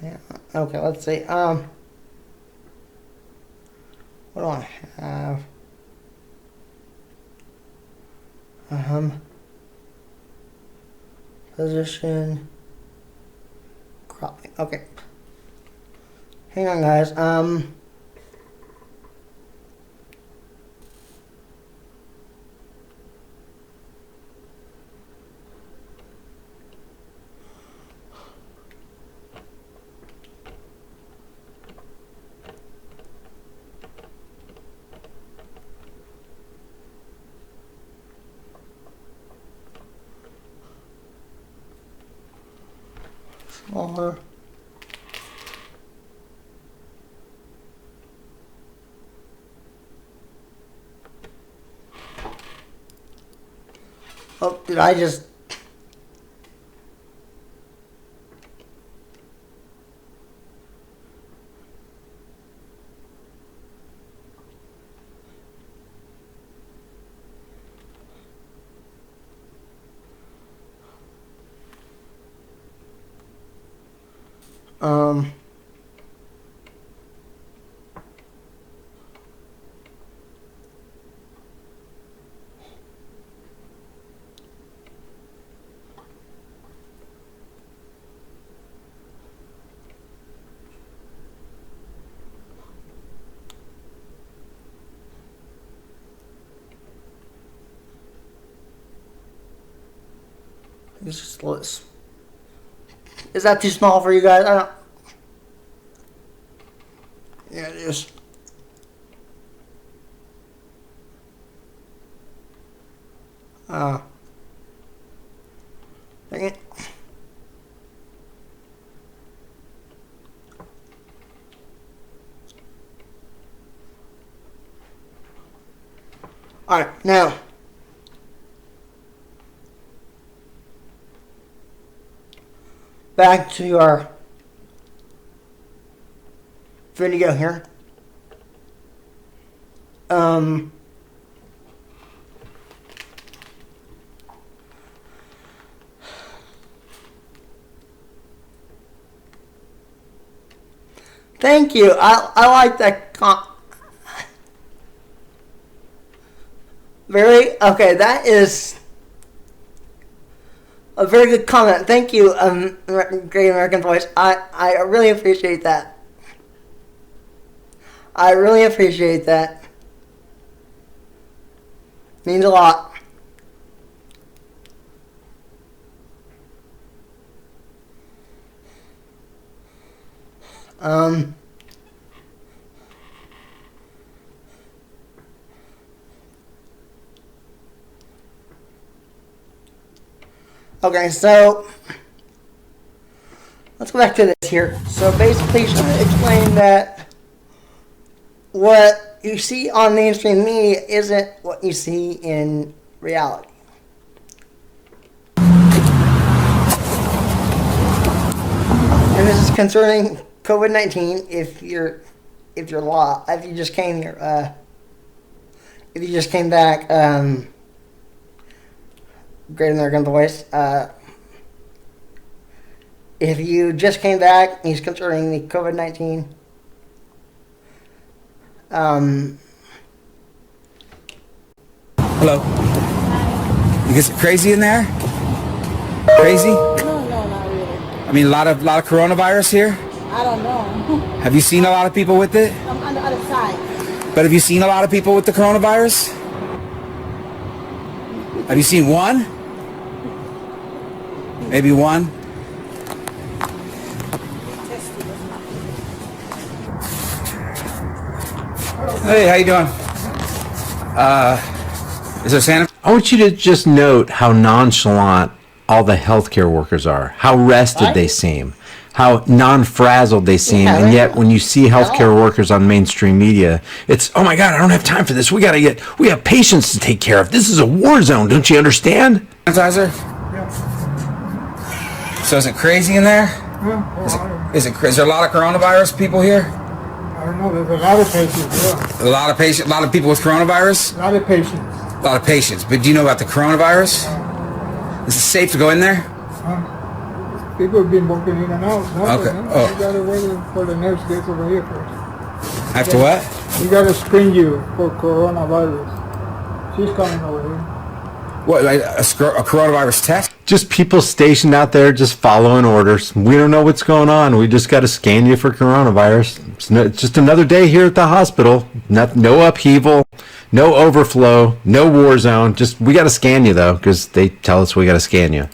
Yeah. Okay, let's see. What do I have? Position. Cropping. Okay. Hang on, guys. Smaller. Oh, did I just... Is that too small for you guys? I don't... Yeah, it is. Dang it. Alright, now. Back to our video here. Thank you. I like that. Okay, that is a very good comment. Thank you, Great American Voice. I really appreciate that. I really appreciate that. Means a lot. Okay, so let's go back to this here. So basically, should I explain that what you see on mainstream media isn't what you see in reality. And this is concerning COVID-19. If you just came here, if you just came back, Great American Voice, if you just came back, he's concerning the COVID-19. Hello. You get crazy in there? Crazy? No, not really. I mean, a lot of coronavirus here. I don't know. Have you seen a lot of people with it? I'm on the other side. But have you seen a lot of people with the coronavirus? Have you seen one? Maybe one? Hey, how you doing? Is there Santa? I want you to just note how nonchalant all the healthcare workers are, how rested they seem, how non-frazzled they seem, and yet when you see healthcare workers on mainstream media, it's, oh my God, I don't have time for this. We have patients to take care of. This is a war zone. Don't you understand? Sanitizer? So is it crazy in there? Is there a lot of coronavirus people here? I don't know. There's a lot of patients. Yeah. A lot of people with coronavirus? A lot of patients. A lot of patients. But do you know about the coronavirus? Is it safe to go in there? People have been walking in and out. Okay. You gotta wait for the nurse gets over here first. Have to what? We gotta screen you for coronavirus. She's coming over here. What, like a coronavirus test? Just people stationed out there just following orders. We don't know what's going on. We just got to scan you for coronavirus. It's just another day here at the hospital. No upheaval, no overflow, no war zone. Just we got to scan you though, because they tell us we got to scan you.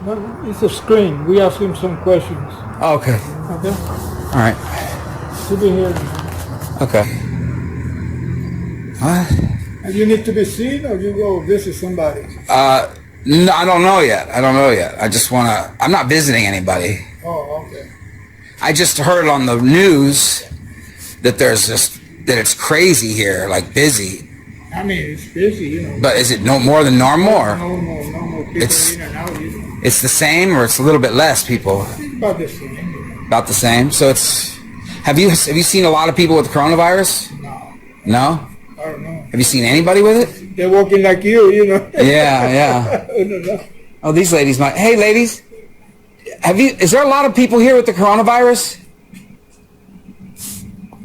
No, it's a screen. We ask him some questions. Oh, okay. Okay? All right. She'll be here. Okay. What? And you need to be seen or you go visit somebody? No, I don't know yet. I just want to... I'm not visiting anybody. Oh, okay. I just heard on the news that that it's crazy here, like busy. I mean, it's busy, you know. But is it no more than normal? Or Normal people in and out, you know. it's the same, or it's a little bit less people? It's about the same. About the same. So it's... Have you seen a lot of people with coronavirus? No? I don't know. Have you seen anybody with it? They're walking like you know. Yeah. I don't know. Oh, these ladies might. Hey, ladies, is there a lot of people here with the coronavirus?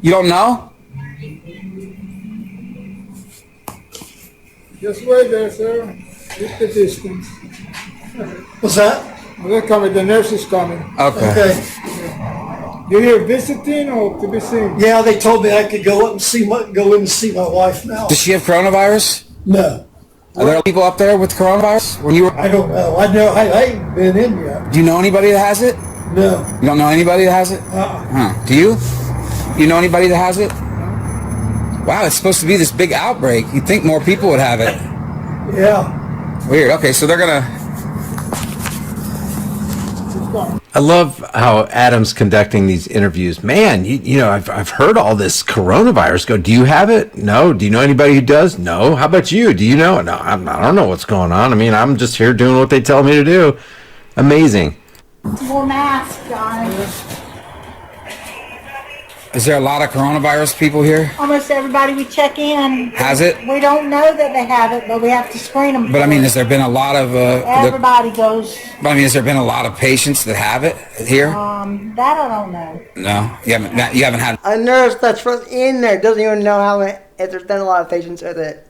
You don't know? Just wait there, sir. Keep the distance. What's that? They're coming. The nurse is coming. Okay. You're here visiting or to be seen? Yeah, they told me I could go in and see my wife now. Does she have coronavirus? No. Are there people up there with coronavirus? When you were? I don't know. I ain't been in yet. Do you know anybody that has it? No. You don't know anybody that has it? Huh. Do you? You know anybody that has it? Wow, it's supposed to be this big outbreak. You'd think more people would have it. Yeah. Weird. Okay, so they're gonna... I love how Adam's conducting these interviews. Man, you know, I've heard all this coronavirus go. Do you have it? No. Do you know anybody who does? No. How about you? Do you know? No, I don't know what's going on. I mean, I'm just here doing what they tell me to do. Amazing. More masks, guys. Is there a lot of coronavirus people here? Almost everybody we check in Has it? We don't know that they have it, but we have to screen them. But I mean, has there been a lot of... everybody goes. But I mean, has there been a lot of patients that have it here? That I don't know. No, you haven't had... A nurse that's from in there doesn't even know if there's been a lot of patients with it.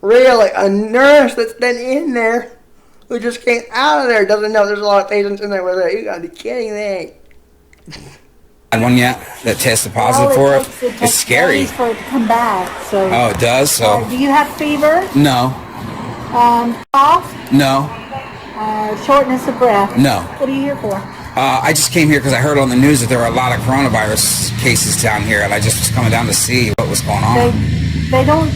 Really, a nurse that's been in there who just came out of there doesn't know there's a lot of patients in there with it. You gotta be kidding me. Had one yet that tested positive for it? It's scary. Days for it to come back. So. Oh, it does. So. Do you have fever? No. Cough? No. Shortness of breath? No. What are you here for? I just came here because I heard on the news that there were a lot of coronavirus cases down here, and I just was coming down to see what was going on. They don't.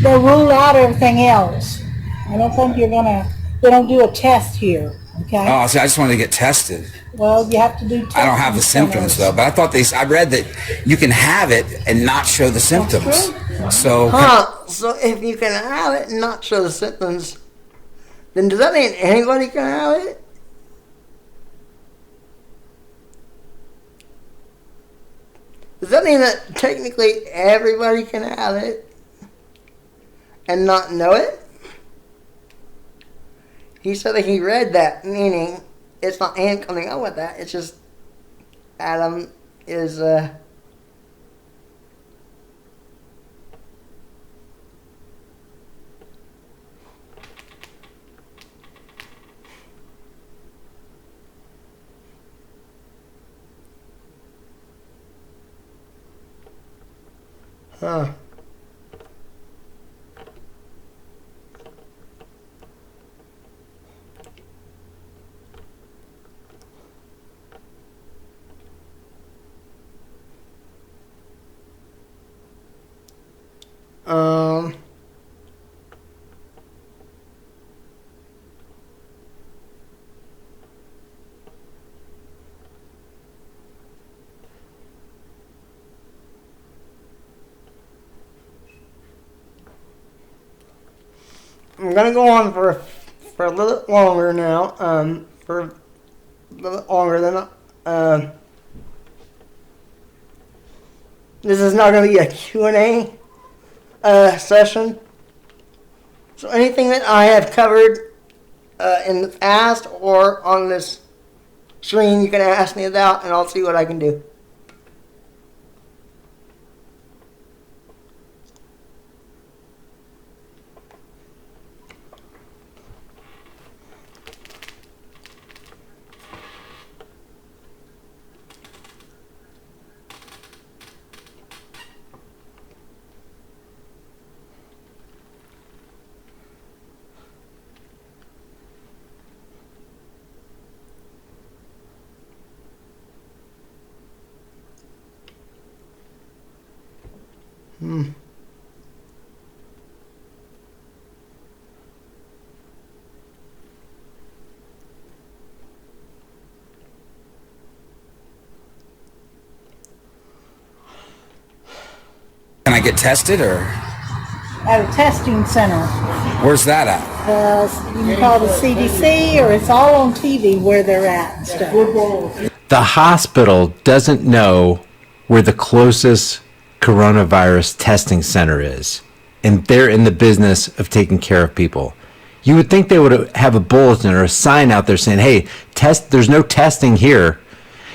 They rule out everything else. I don't think you're gonna. They don't do a test here. Okay. Oh, see, I just wanted to get tested. Well, you have to do tests. I don't have the symptoms though, but I thought I read that you can have it and not show the symptoms. So. So if you can have it and not show the symptoms, then does that mean anybody can have it? Does that mean that technically everybody can have it and not know it? He said that he read that, meaning it's not him coming up with that. It's just Adam is huh. I'm gonna go on for a little longer now. For a little longer than this is not gonna be a Q&A session. So anything that I have covered in the past or on this screen, you can ask me about, and I'll see what I can do. Can I get tested, or At a testing center. where's that at? You can call the CDC, or it's all on TV where they're at and stuff. The hospital doesn't know where the closest coronavirus testing center is, and they're in the business of taking care of people. You would think they would have a bulletin or a sign out there saying, hey, there's no testing here.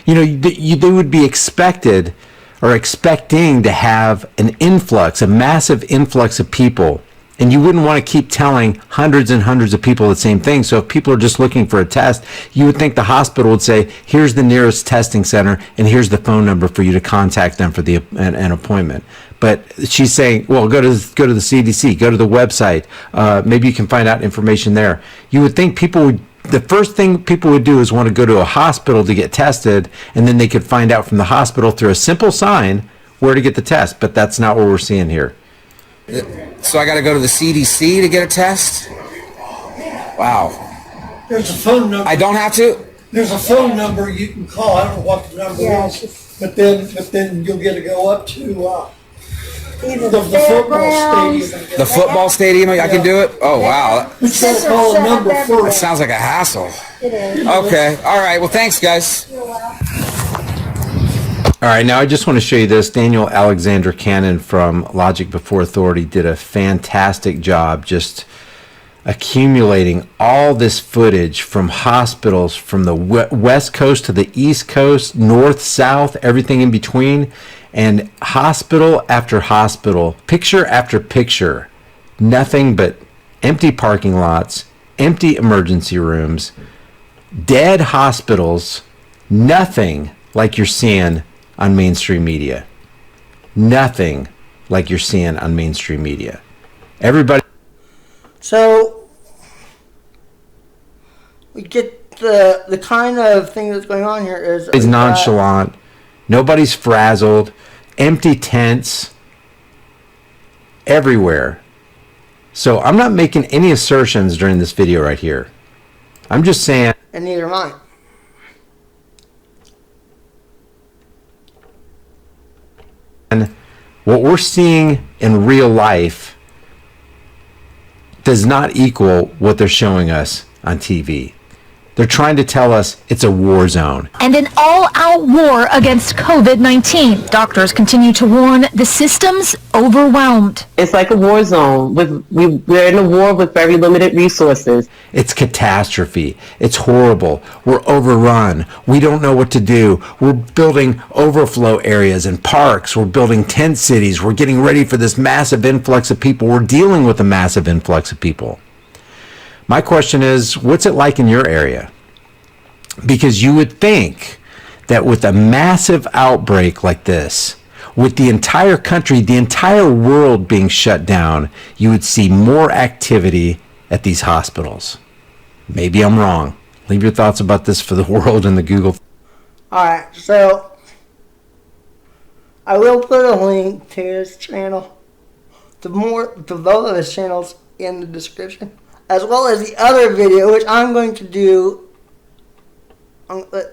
You know, they would be expecting to have an influx, a massive influx of people. And you wouldn't want to keep telling hundreds and hundreds of people the same thing. So if people are just looking for a test, you would think the hospital would say, here's the nearest testing center, and here's the phone number for you to contact them for an appointment. But she's saying, well, go to the CDC, go to the website. Maybe you can find out information there. You would think the first thing people would do is want to go to a hospital to get tested, and then they could find out from the hospital through a simple sign where to get the test. But that's not what we're seeing here. So I got to go to the CDC to get a test? Wow. There's a phone number. I don't have to? There's a phone number you can call. I don't know what the number is, but then you'll get to go up to the football stadium. The football stadium, I can do it? Oh, wow. You got to call a number That first. sounds like a hassle. It is. Okay. All right. Well, thanks, guys. All right, now I just want to show you this. Daniel Alexander Cannon from Logic Before Authority did a fantastic job just accumulating all this footage from hospitals from the west coast to the east coast, north, south, everything in between, and hospital after hospital, picture after picture, nothing but empty parking lots, empty emergency rooms, dead hospitals, nothing like you're seeing on mainstream media. Nothing like you're seeing on mainstream media. Everybody. So we get the kind of thing that's going on here is nonchalant. Nobody's frazzled. Empty tents everywhere. So I'm not making any assertions during this video right here. I'm just saying. And neither am I. What we're seeing in real life does not equal what they're showing us on TV. They're trying to tell us it's a war zone. And an all-out war against COVID-19. Doctors continue to warn the system's overwhelmed. It's like a war zone. We're in a war with very limited resources. It's catastrophe. It's horrible. We're overrun. We don't know what to do. We're building overflow areas and parks. We're building tent cities. We're getting ready for this massive influx of people. We're dealing with a massive influx of people. My question is, what's it like in your area? Because you would think that with a massive outbreak like this, with the entire country, the entire world being shut down, you would see more activity at these hospitals. Maybe I'm wrong. Leave your thoughts about this for the world in the Google. Alright, so I will put a link to his channel, to both of his channels in the description, as well as the other video, which I'm going to do. I'm going to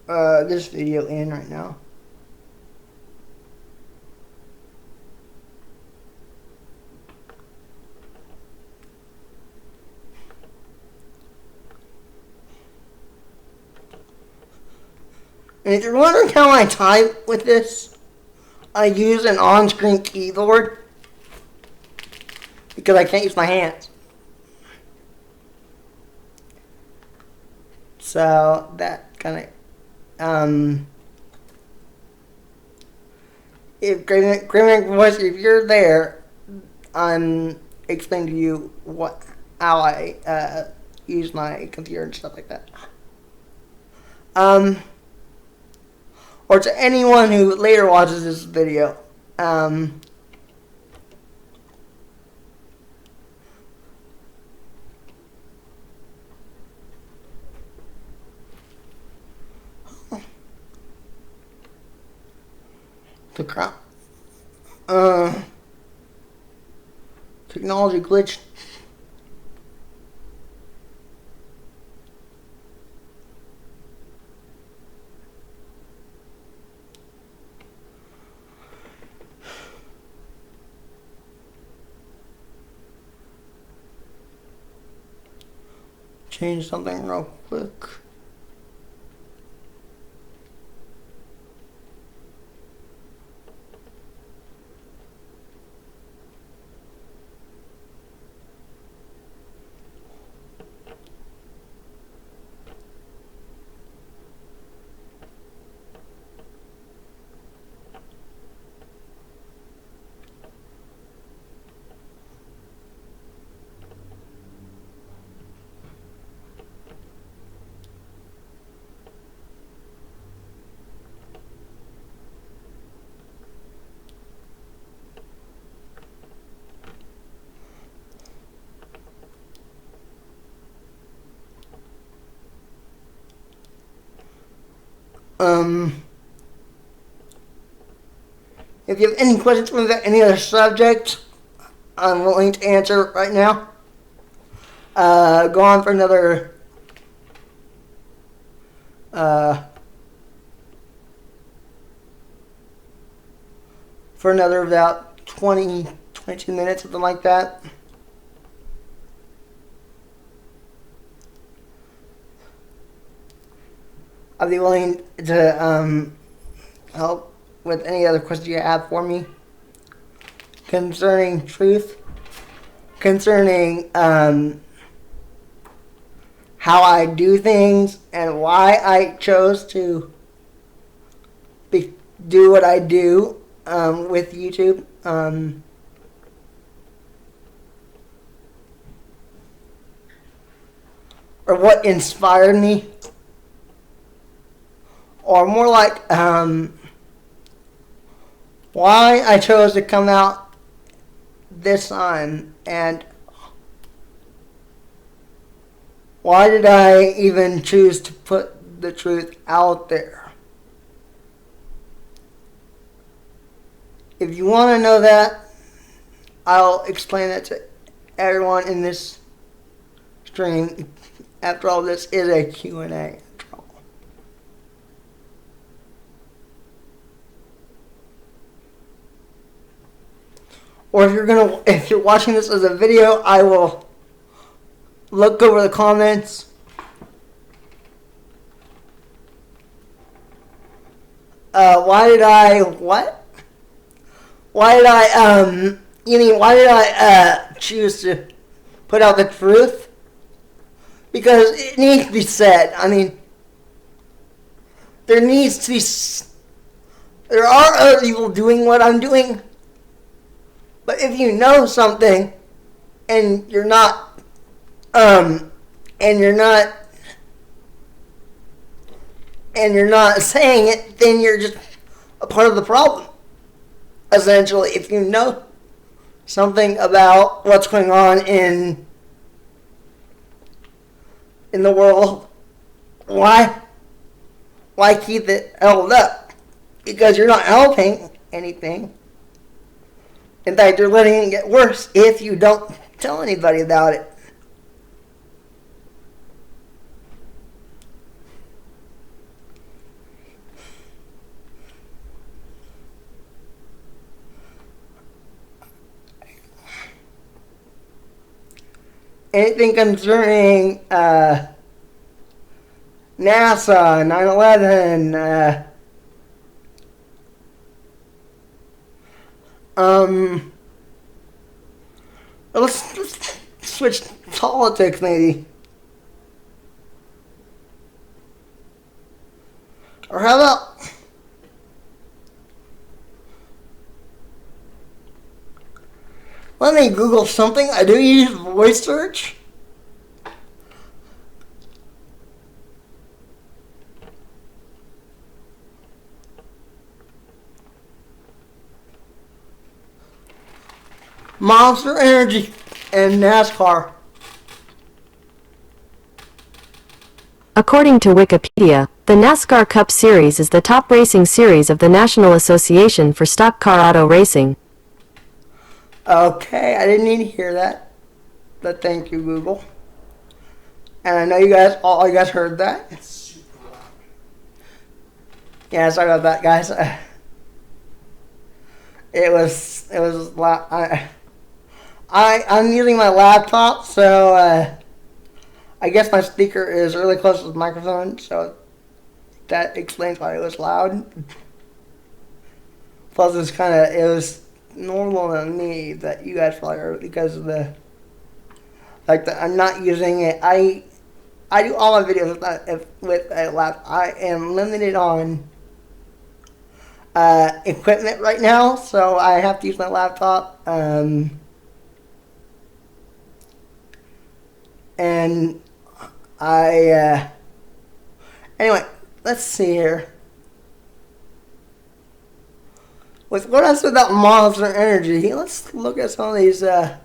put this video in right now. And if you're wondering how I type with this, I use an on-screen keyboard because I can't use my hands. So that kind of, if Grimmick Voice, if you're there, I'm explaining to you how I use my computer and stuff like that. Or to anyone who later watches this video, the crap. Technology glitch. Change something real quick. If you have any questions about any other subject, I'm willing to answer right now. Go on for another about 22 minutes, something like that. I'll be willing to help with any other questions you have for me concerning truth, concerning how I do things and why I chose to do what I do with YouTube. Or what inspired me. Or more like why I chose to come out this time, and why did I even choose to put the truth out there. If you want to know that, I'll explain it to everyone in this stream. After all, this is a Q&A. Or if you're watching this as a video, I will look over the comments why did I, what? Why did I, you mean, why did I, choose to put out the truth? Because it needs to be said. I mean, there needs to be, there are other people doing what I'm doing. But if you know something, and you're not, and you're not saying it, then you're just a part of the problem. Essentially, if you know something about what's going on in the world, why keep it held up? Because you're not helping anything. In fact, you're letting it get worse if you don't tell anybody about it. Anything concerning NASA, 9/11, let's switch politics maybe. Or how about let me Google something. I do use voice search. Monster Energy and NASCAR. According to Wikipedia, the NASCAR Cup Series is the top racing series of the National Association for Stock Car Auto Racing. Okay, I didn't need to hear that. But thank you, Google. And I know you guys, all you guys heard that. Yeah, sorry about that, guys. It was I'm using my laptop, so I guess my speaker is really close to the microphone, so that explains why it was loud. Plus, it was normal to me that you guys probably heard because of I'm not using it. I do all my videos with a laptop. I am limited on equipment right now, so I have to use my laptop. And anyway, let's see here. With what I said about Monster Energy, let's look at some of these. Here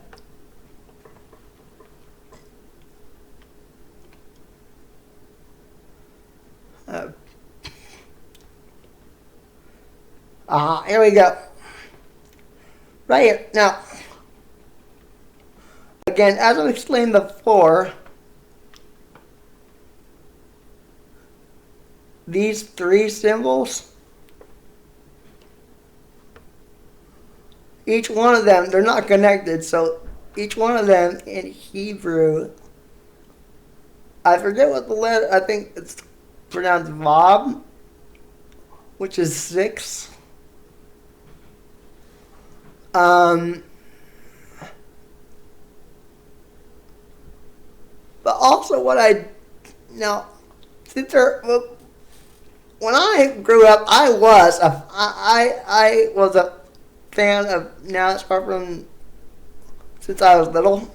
we go. Right here. Now, again, as I've explained before, these three symbols, each one of them, they're not connected, so each one of them in Hebrew, I forget what the letter, I think it's pronounced Vav, which is 6. But also when I grew up, I was a fan of NASCAR since I was little.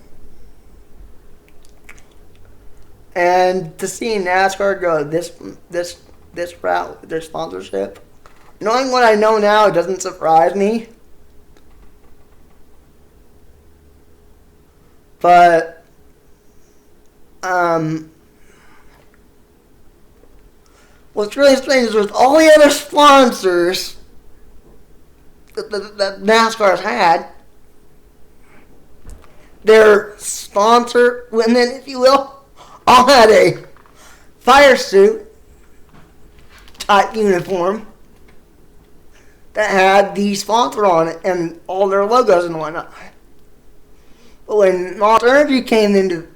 And to see NASCAR go this route with their sponsorship, knowing what I know now, it doesn't surprise me. But what's really strange is with all the other sponsors that NASCAR's had, their sponsor women, if you will, all had a fire suit type uniform that had the sponsor on it and all their logos and whatnot. But when Monster Energy came into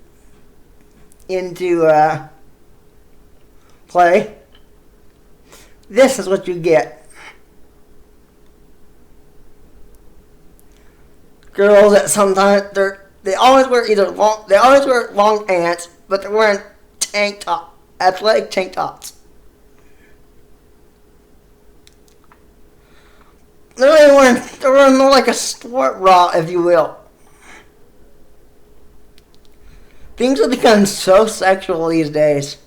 play, this is what you get. girls that sometimes they always wear long pants, but they're wearing athletic tank tops. They're wearing more like a sport bra, if you will. Things have become so sexual these days.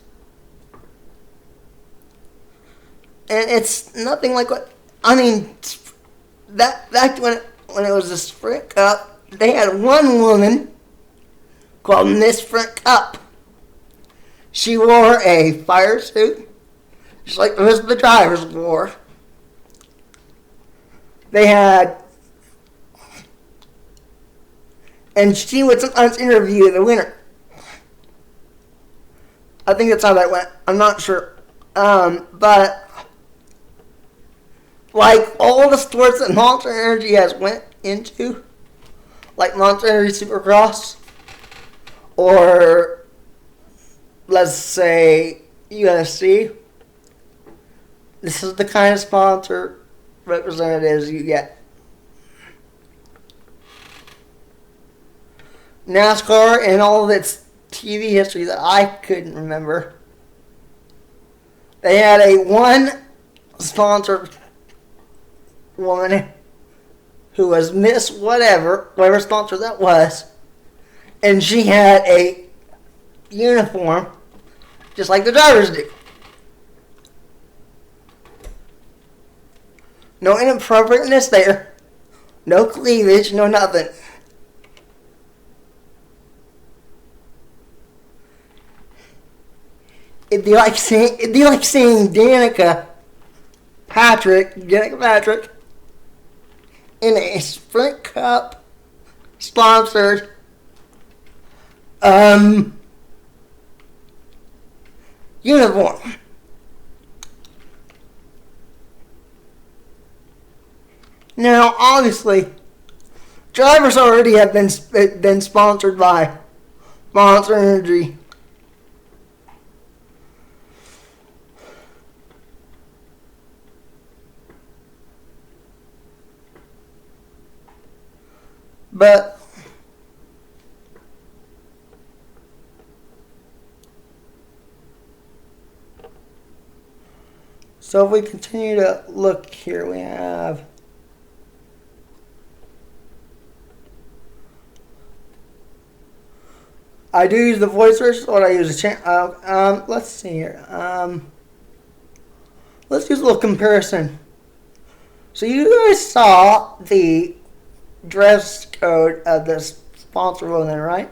And it's nothing like what, I mean, back when it was the Sprint Cup, they had one woman called Miss Sprint Cup. She wore a fire suit, just like the rest of the drivers wore. They had, and she would sometimes interview the winner. I think that's how that went. I'm not sure. But like all the sports that Monster Energy has went into, like Monster Energy Supercross, or let's say USC, this is the kind of sponsor representatives you get. NASCAR and all of its TV history that I couldn't remember, they had a one sponsored woman who was Miss whatever sponsor that was, and she had a uniform just like the drivers do. No inappropriateness there, no cleavage, no nothing. It'd be like seeing Danica Patrick in a Sprint Cup sponsored uniform. Now, obviously, drivers already have been sponsored by Monster Energy. But so if we continue to look here, we have I do use the voice search, or I use the channel. Let's see here. Let's use a little comparison. So you guys saw the dress code of this sponsor woman, right?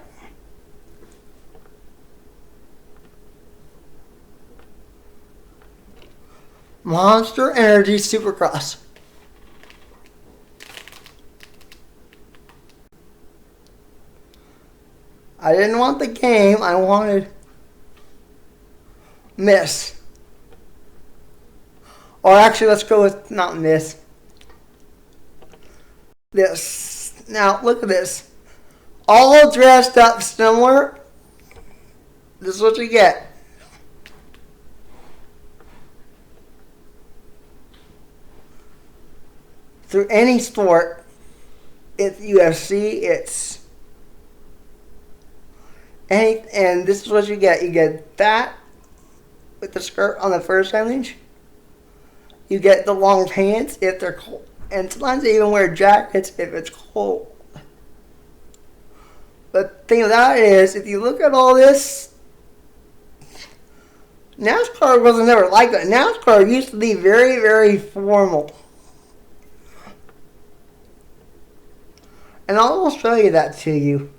Monster Energy Supercross. I didn't want the game, I wanted Miss. Or actually, let's go with not Miss. This. Now, look at this. All dressed up similar. This is what you get. Through any sport, it's UFC, it's any, and this is what you get. You get that with the skirt on the first image. You get the long pants if they're cold. And sometimes they even wear jackets if it's cold. But the thing about it is, if you look at all this, NASCAR wasn't ever like that. NASCAR used to be very, very formal. And I will show you that to you.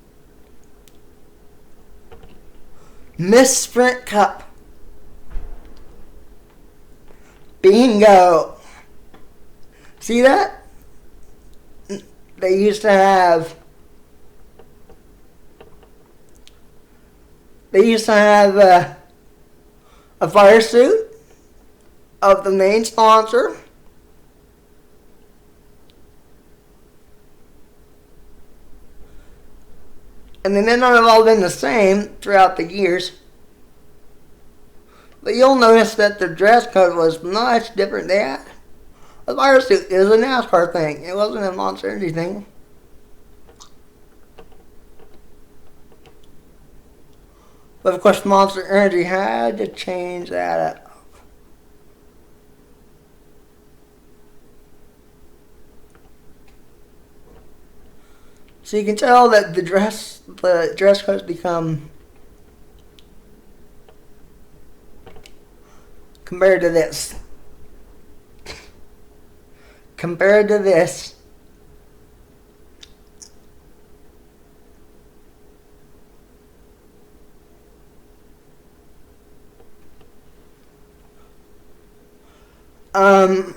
Miss Sprint Cup. Bingo. See that? They used to have a fire suit of the main sponsor. And they may not have all been the same throughout the years. But you'll notice that the dress code was much different. They had a fire suit. It was a NASCAR thing. It wasn't a Monster Energy thing. But of course, Monster Energy had to change that up. So you can tell that the dress codes become compared to this. Compared to this. I'm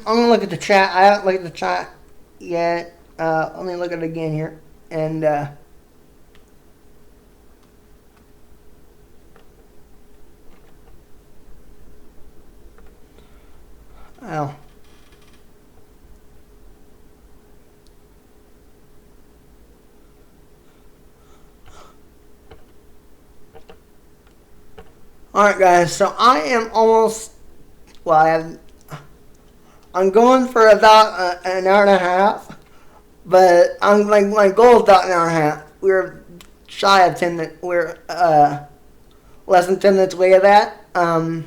gonna look at the chat. I haven't looked at the chat yet. Let me look at it again here. And, oh. Alright guys, so I am almost, well, I'm going for about an hour and a half, but my goal is about an hour and a half. We're shy of 10 minutes, we're less than 10 minutes away of that. Do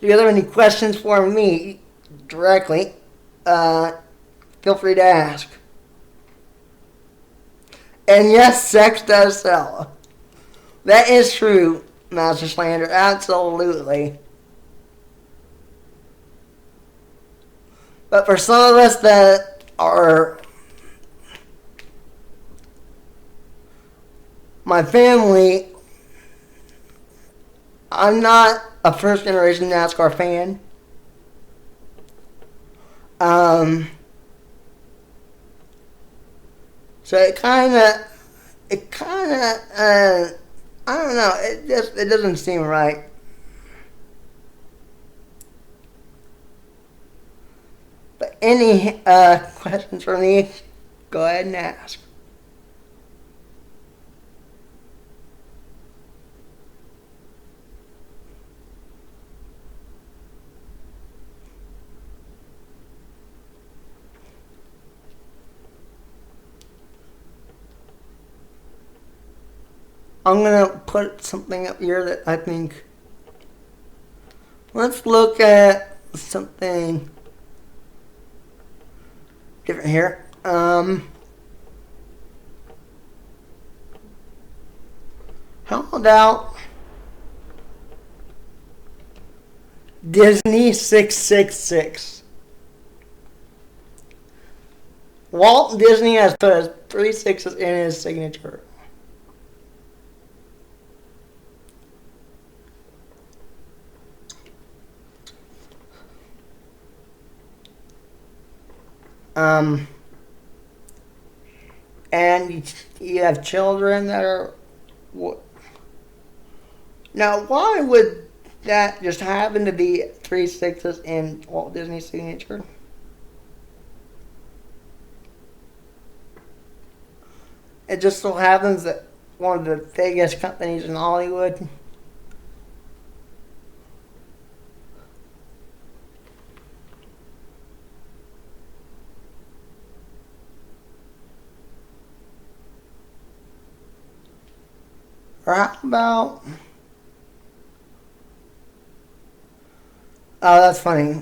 you guys have any questions for me directly? Feel free to ask. And yes, sex does sell. That is true, Master Slander, absolutely. But for some of us that are my family, I'm not a first generation NASCAR fan. So it kind of, I don't know, it doesn't seem right. But any questions for me, go ahead and ask. I'm going to put something up here that I think, let's look at something different here. How about Disney 666? Walt Disney has put 3 6s in his signature. And you have children that are... Now, why would that just happen to be 3 6s in Walt Disney's signature? It just so happens that one of the biggest companies in Hollywood or how about... Oh, that's funny.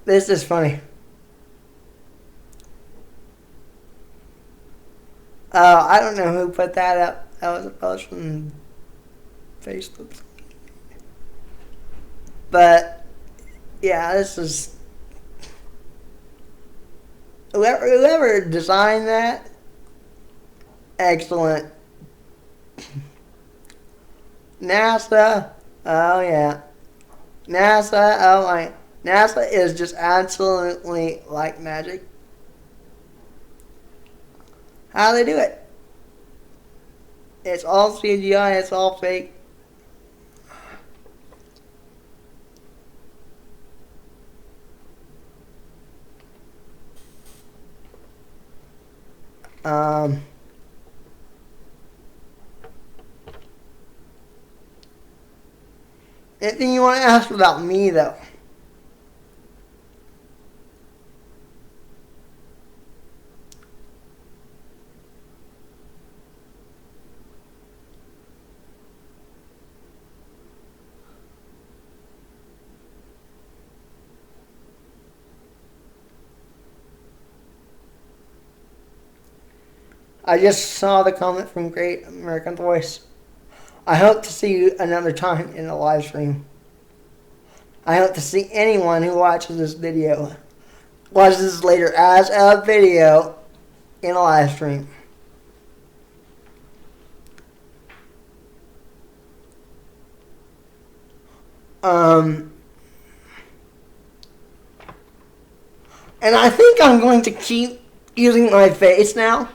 This is funny. I don't know who put that up. That was a post from Facebook. But, yeah, this is... Whoever designed that, excellent. NASA, oh yeah. NASA, oh my. NASA is just absolutely like magic. How do they do it? It's all CGI, it's all fake. Anything you want to ask about me, though? I just saw the comment from Great American Voice. I hope to see you another time in a live stream. I hope to see anyone who watches this later as a video in a live stream. And I think I'm going to keep using my face now.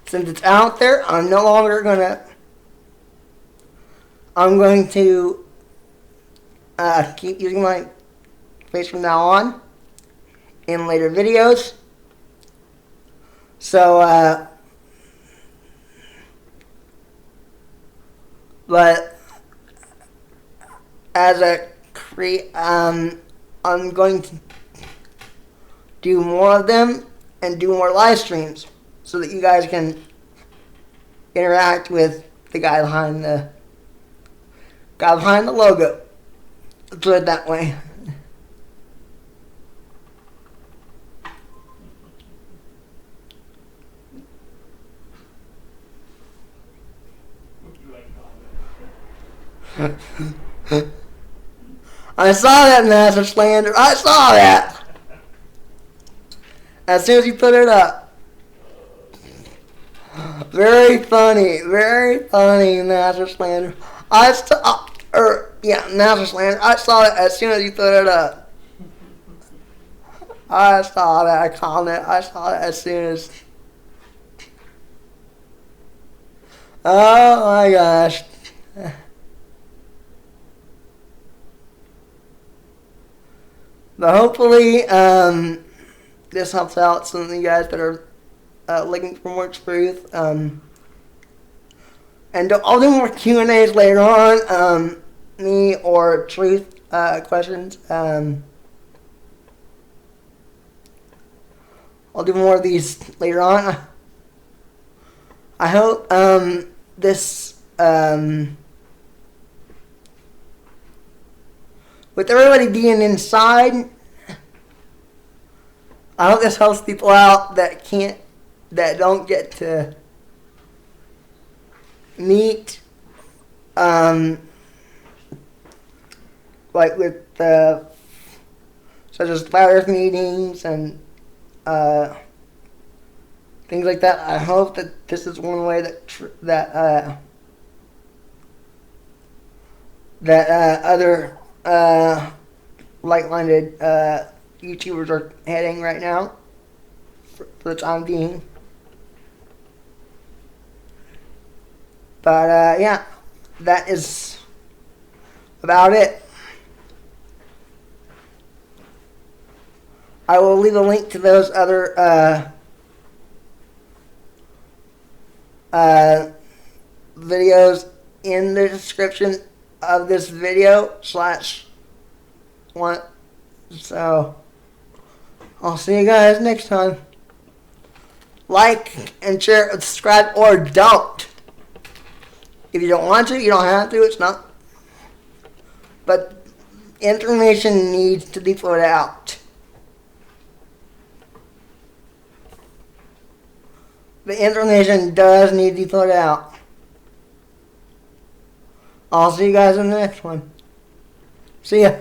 Since it's out there, I'm going to keep using my face from now on in later videos. So, but as a I'm going to do more of them and do more live streams so that you guys can interact with the guy behind the logo. Let's put it that way. I saw that, Master Slander. I saw that. As soon as you put it up. Very funny, Master Slander. Master Slander. I saw it as soon as you put it up. I saw that. I called it. I saw it as soon as. Oh my gosh. But hopefully, this helps out some of you guys that are looking for more truth. And I'll do more Q&As later on, me or truth questions. I'll do more of these later on. I hope this, with everybody being inside, I hope this helps people out that don't get to meet, like with such as flat earth meetings and things like that. I hope that this is one way that other like-minded YouTubers are heading right now for the time being. But yeah, that is about it. I will leave a link to those other videos in the description of this video /1. So I'll see you guys next time. Like and share, subscribe, or don't. If you don't want to, you don't have to. It's not. But information needs to be put out. The information does need to be put out. I'll see you guys in the next one. See ya.